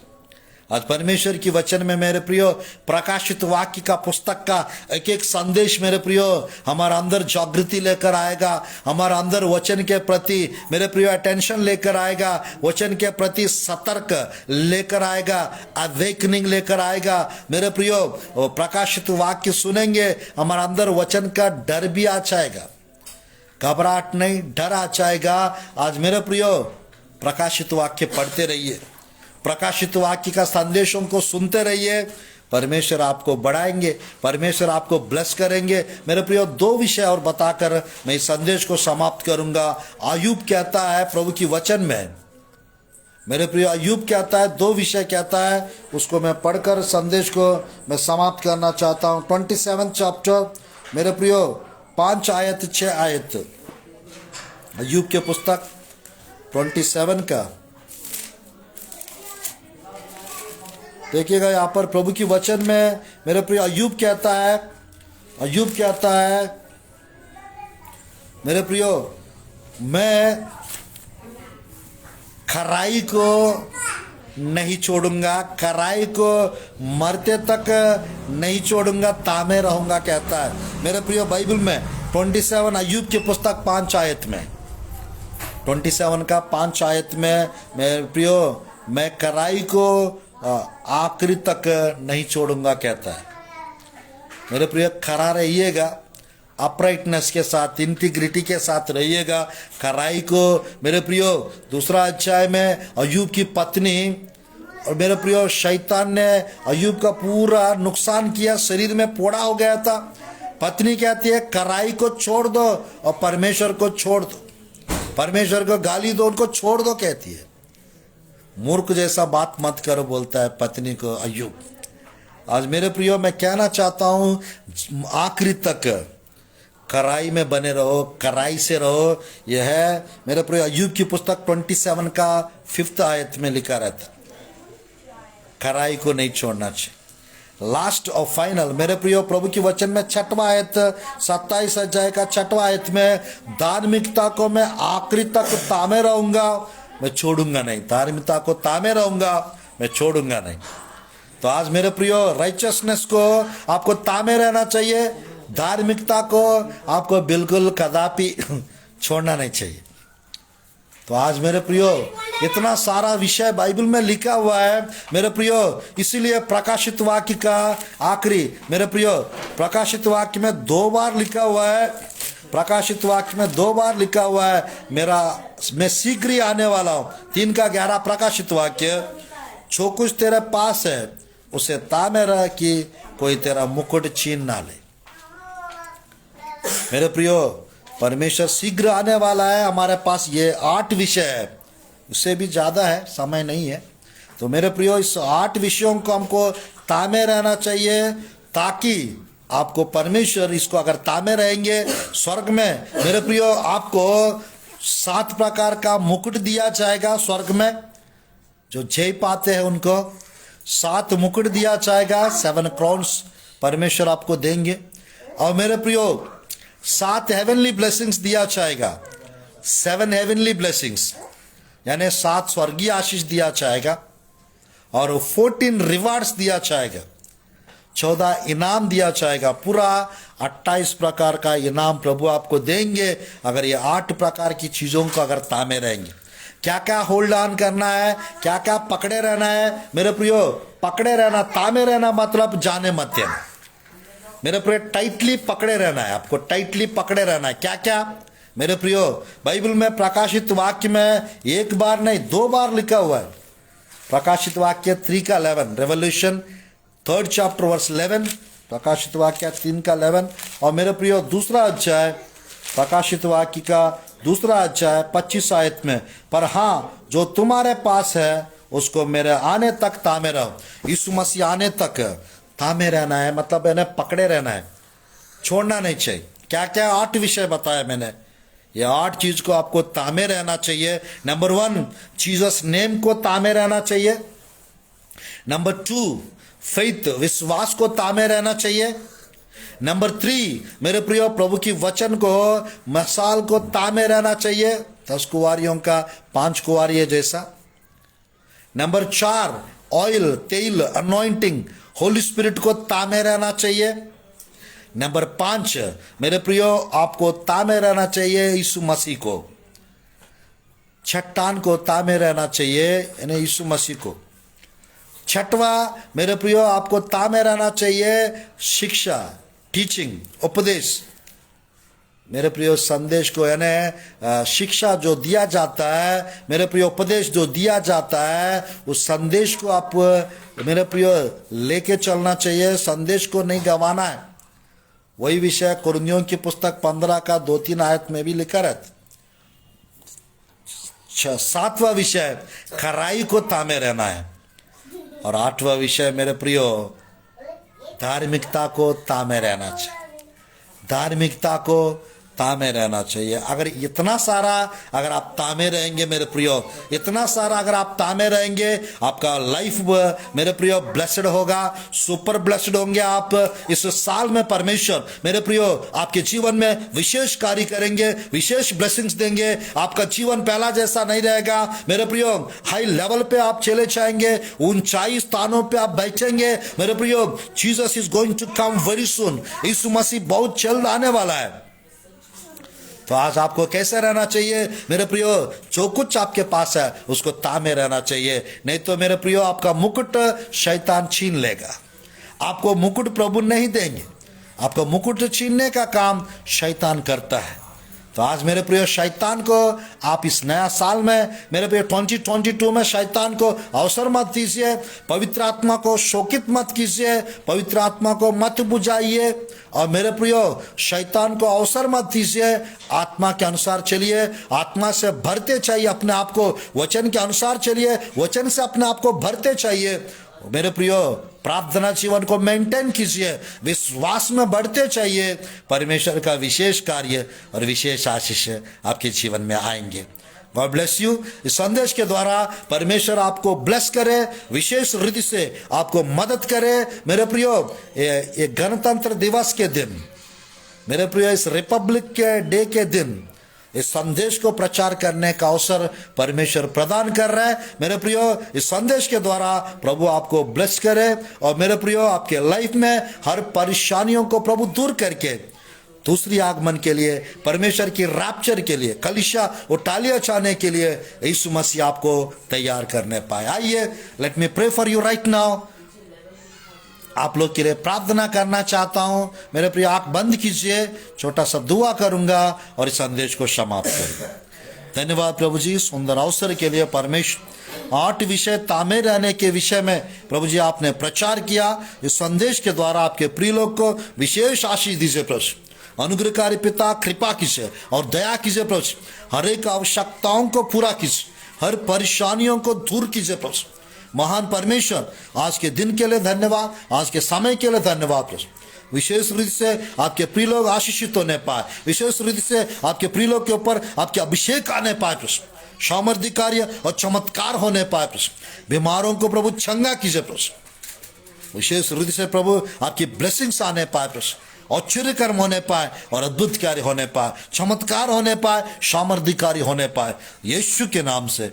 आज परमेश्वर की वचन में मेरे प्रियो प्रकाशित वाक्य का पुस्तक का एक एक संदेश मेरे प्रियो हमारा अंदर जागृति लेकर आएगा, हमारा अंदर वचन के प्रति मेरे प्रियो अटेंशन लेकर आएगा, वचन के प्रति सतर्क लेकर आएगा, अवेकनिंग लेकर आएगा। मेरे प्रियो प्रकाशित वाक्य सुनेंगे, हमारा अंदर वचन का डर भी आ जाएगा, घबराहट नहीं, डर आ जाएगा। आज मेरे प्रियो प्रकाशित वाक्य पढ़ते रहिए, प्रकाशित वाक्य का संदेशों को सुनते रहिए। परमेश्वर आपको बढ़ाएंगे, परमेश्वर आपको ब्लेस करेंगे। मेरे प्रियो 2 विषय और बताकर मैं इस संदेश को समाप्त करूंगा। अय्यूब कहता है प्रभु की वचन में, मेरे प्रियो अय्यूब कहता है 2 विषय कहता है, उसको मैं पढ़कर संदेश को मैं समाप्त करना चाहता हूँ। 27 चैप्टर मेरे प्रियो 5 आयत 6 आयत, अय्यूब के पुस्तक 27 का देखिएगा। यहाँ पर प्रभु की वचन में मेरे प्रिय अय्यूब कहता है मेरे प्रियो, मैं खराई को नहीं छोड़ूंगा, खराई को मरते तक नहीं छोड़ूंगा, तामे रहूंगा कहता है मेरे प्रियो। बाइबल में 27 अय्यूब की पुस्तक 5 आयत में, 27 का 5 आयत में मेरे प्रियो मैं खराई को आखिरी तक नहीं छोड़ूंगा कहता है। मेरे प्रिय खरा रहिएगा, अपराइटनेस के साथ, इंटीग्रिटी के साथ रहिएगा। खराई को मेरे प्रियो 2 अध्याय में अय्यूब की पत्नी और मेरे प्रियो शैतान ने अय्यूब का पूरा नुकसान किया, शरीर में फोड़ा हो गया था। पत्नी कहती है खराई को छोड़ दो और परमेश्वर को छोड़ दो, परमेश्वर को गाली दो, उनको छोड़ दो कहती है। मूर्ख जैसा बात मत करो बोलता है पत्नी को अय्यूब। आज मेरे प्रियो मैं कहना चाहता हूं आखिरी तक खराई में बने रहो, खराई से रहो। यह है मेरे प्रियो अय्यूब की पुस्तक 27 का 5th आयत में लिखा रहता, खराई को नहीं छोड़ना चाहिए। लास्ट और फाइनल मेरे प्रियो प्रभु की वचन में 6वां आयत 27 अध्याय का 6वां आयत में, धार्मिकता को मैं आखिरी तक तामे रहूंगा, मैं छोड़ूंगा नहीं। धार्मिकता को तामे रहूंगा, मैं छोड़ूंगा नहीं। तो आज मेरे प्रियो राइचसनेस को आपको तामे रहना चाहिए, धार्मिकता को आपको बिल्कुल कदापि छोड़ना नहीं चाहिए। तो आज मेरे प्रियो इतना सारा विषय बाइबल में लिखा हुआ है मेरे प्रियो, इसीलिए प्रकाशित वाक्य का आखिरी मेरे प्रियो प्रकाशित वाक्य में 2 बार लिखा हुआ है, प्रकाशित वाक्य में 2 बार लिखा हुआ है मैं शीघ्र ही आने वाला हूं। 3 का 11 प्रकाशित वाक्य, जो कुछ तेरे पास है उसे तामे रह कि कोई तेरा मुकुट छीन ना ले। मेरे प्रियो परमेश्वर शीघ्र आने वाला है। हमारे पास ये 8 विषय है, उससे भी ज्यादा है, समय नहीं है। तो मेरे प्रियो इस 8 विषयों को हमको तामे रहना चाहिए, ताकि आपको परमेश्वर इसको अगर तामे रहेंगे स्वर्ग में, मेरे प्रियो आपको 7 प्रकार का मुकुट दिया जाएगा स्वर्ग में। जो जय पाते हैं उनको 7 मुकुट दिया जाएगा, 7 क्राउन्स परमेश्वर आपको देंगे। और मेरे प्रियो 7 हेवनली ब्लेसिंग्स दिया जाएगा, 7 हेवनली ब्लेसिंग्स यानी 7 स्वर्गीय आशीष दिया जाएगा। और 14 रिवार्ड्स दिया जाएगा, 14 इनाम दिया जाएगा। पूरा 28 प्रकार का इनाम प्रभु आपको देंगे अगर ये 8 प्रकार की चीजों को अगर तामे रहेंगे। क्या क्या होल्ड ऑन करना है, क्या क्या पकड़े रहना है मेरे प्रियो, पकड़े रहना, तामे रहना मतलब जाने मत देना मेरे प्रियो, टाइटली पकड़े रहना है आपको, टाइटली पकड़े रहना है। क्या क्या मेरे प्रियो, बाइबल में प्रकाशित वाक्य में 1 बार नहीं 2 बार लिखा हुआ है। प्रकाशित वाक्य 3:11, रेवल्यूशन 3rd chapter verse 11, प्रकाशित वाक्य 3:11। और मेरे प्रियो दूसरा अध्याय, प्रकाशित वाक्य का दूसरा अध्याय 25 आयत में, पर हाँ जो तुम्हारे पास है उसको मेरे आने तक तामे रहो। यीशु मसीह आने तक तामे रहना है, मतलब इन्हें पकड़े रहना है, छोड़ना नहीं चाहिए। क्या क्या 8 विषय बताया मैंने, ये 8 चीज को आपको तामे रहना चाहिए। नंबर 1 जीसस नेम को तामे रहना चाहिए। नंबर 2 फेथ, विश्वास को तामे रहना चाहिए। नंबर 3 मेरे प्रियो प्रभु की वचन को, मसाल को तामे रहना चाहिए, 10 कुंवारियों का 5 कुंवारी जैसा। नंबर 4 ऑयल, तेल, अनॉइंटिंग, होली स्पिरिट को तामे रहना चाहिए। नंबर 5 मेरे प्रियो आपको तामे रहना चाहिए यीशु मसीह को, चट्टान को तामे रहना चाहिए यानी यीशु मसीह को। 6वां मेरे प्रियो आपको तामे रहना चाहिए शिक्षा, टीचिंग, उपदेश। मेरे प्रियो संदेश को यानी शिक्षा जो दिया जाता है, मेरे प्रियो उपदेश जो दिया जाता है, उस संदेश को आप मेरे प्रियो लेके चलना चाहिए, संदेश को नहीं गंवाना है। वही विषय कुरिन्थियों की पुस्तक 15 का 2-3 आयत में भी लिखा रहता। 7वां विषय खराई को तामे रहना है। और 8वां विषय मेरे प्रियो धार्मिकता को तामे रहना चाहिए, धार्मिकता को तामे रहना चाहिए। अगर इतना सारा अगर आप तामे रहेंगे मेरे प्रियो, इतना सारा अगर आप तामे रहेंगे, आपका लाइफ मेरे प्रियो ब्लेस्ड होगा, सुपर ब्लेस्ड होंगे आप। इस साल में परमेश्वर मेरे प्रियो आपके जीवन में विशेष कार्य करेंगे, विशेष ब्लेसिंग्स देंगे। आपका जीवन पहला जैसा नहीं रहेगा मेरे प्रियो, हाई लेवल पे आप चले जाएंगे, ऊंचाई स्थानों पे आप बैठेंगे मेरे प्रियो। Jesus is going to come very soon, यीशु मसीह बहुत जल्द आने वाला है। तो आज आपको कैसे रहना चाहिए मेरे प्रियो, जो कुछ आपके पास है उसको तामे रहना चाहिए, नहीं तो मेरे प्रियो आपका मुकुट शैतान छीन लेगा। आपको मुकुट प्रभु नहीं देंगे, आपको मुकुट छीनने का काम शैतान करता है। तो आज मेरे प्रियो शैतान को आप इस नया साल में मेरे प्रियो 2022 में शैतान को अवसर मत दीजिए, पवित्र आत्मा को शोकित मत कीजिए, पवित्र आत्मा को मत बुझाइए। और मेरे प्रियो शैतान को अवसर मत दीजिए, आत्मा के अनुसार चलिए, आत्मा से भरते चाहिए अपने आप को, वचन के अनुसार चलिए, वचन से अपने आप को भरते चाहिए। मेरे प्रियो प्रार्थना जीवन को मेंटेन कीजिए, विश्वास में बढ़ते चाहिए, परमेश्वर का विशेष कार्य और विशेष आशीष आपके जीवन में आएंगे। God bless you. इस संदेश के द्वारा परमेश्वर आपको ब्लेस करे, विशेष रीति से आपको मदद करे। मेरे प्रियो ये गणतंत्र दिवस के दिन, मेरे प्रियो इस रिपब्लिक के डे के दिन इस संदेश को प्रचार करने का अवसर परमेश्वर प्रदान कर रहा है। मेरे प्रियो इस संदेश के द्वारा प्रभु आपको ब्लेस करे और मेरे प्रियो आपके लाइफ में हर परेशानियों को प्रभु दूर करके दूसरी आगमन के लिए, परमेश्वर की रैप्चर के लिए, कलीसिया उठालिया चाहने के लिए यीशु मसीह आपको तैयार करने पाए। आइए let me pray for you right now. आप लोग के लिए प्रार्थना करना चाहता हूं। मेरे प्रिय आंख बंद कीजिए, छोटा सा दुआ करूंगा और इस संदेश को समाप्त करूंगा। धन्यवाद प्रभु जी सुंदर अवसर के लिए। परमेश्वर 8 विषय तामे रहने के विषय में प्रभु जी आपने प्रचार किया। इस संदेश के द्वारा आपके प्रिय लोग को विशेष आशीष दीजिए प्रभु। अनुग्रहकारी पिता कृपा कीजिए और दया कीजिए प्रभु। हर एक आवश्यकताओं को पूरा कीजिए, हर परेशानियों को दूर कीजिए प्रभु। महान परमेश्वर आज के दिन के लिए धन्यवाद, आज के समय के लिए धन्यवाद प्रभु। विशेष रीति से आपके प्रिय लोग आशीषित होने पाए, विशेष रीति से आपके प्रिय लोग के ऊपर आपके अभिषेक आने पाए प्रभु, सामर्थ्य कार्य और चमत्कार होने पाए प्रभु, बीमारों को प्रभु चंगा कीजिए प्रभु, विशेष रीति से प्रभु आपकी ब्लेसिंग्स आने पाए प्रभु, आश्चर्य कर्म होने पाए और अद्भुत कार्य होने पाए, चमत्कार होने पाए, सामर्थ्य कार्य होने पाए, यीशु के नाम से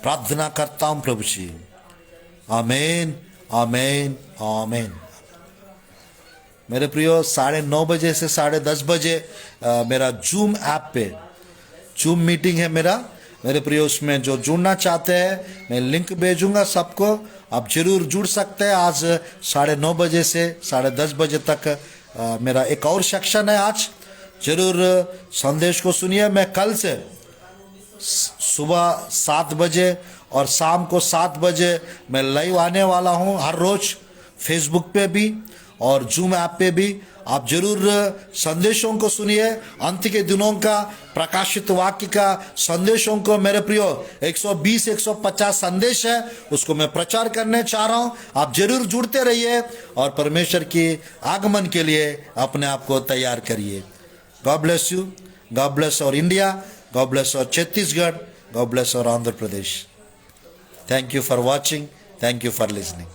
प्रार्थना करता हूं प्रभु जी, आमीन आमीन आमीन। मेरे प्रियो 9:30 बजे से 10:30 बजे मेरा जूम ऐप पे जूम मीटिंग है मेरे प्रियो, उसमें जो जुड़ना चाहते हैं मैं लिंक भेजूंगा सबको, आप जरूर जुड़ सकते हैं। आज 9:30 बजे से 10:30 बजे तक मेरा एक और सेक्शन है, आज जरूर संदेश को सुनिए। मैं कल से सुबह 7 बजे और शाम को 7 बजे मैं लाइव आने वाला हूं, हर रोज फेसबुक पे भी और जूम ऐप पे भी। आप जरूर संदेशों को सुनिए, अंत के दिनों का प्रकाशित वाक्य का संदेशों को मेरे प्रियो 120-150 संदेश है, उसको मैं प्रचार करने चाह रहा हूं। आप जरूर जुड़ते रहिए और परमेश्वर की आगमन के लिए अपने आप को तैयार करिए। God bless you, God bless our India, God bless our Chhattisgarh, God bless our Andhra Pradesh. Thank you for watching, thank you for listening.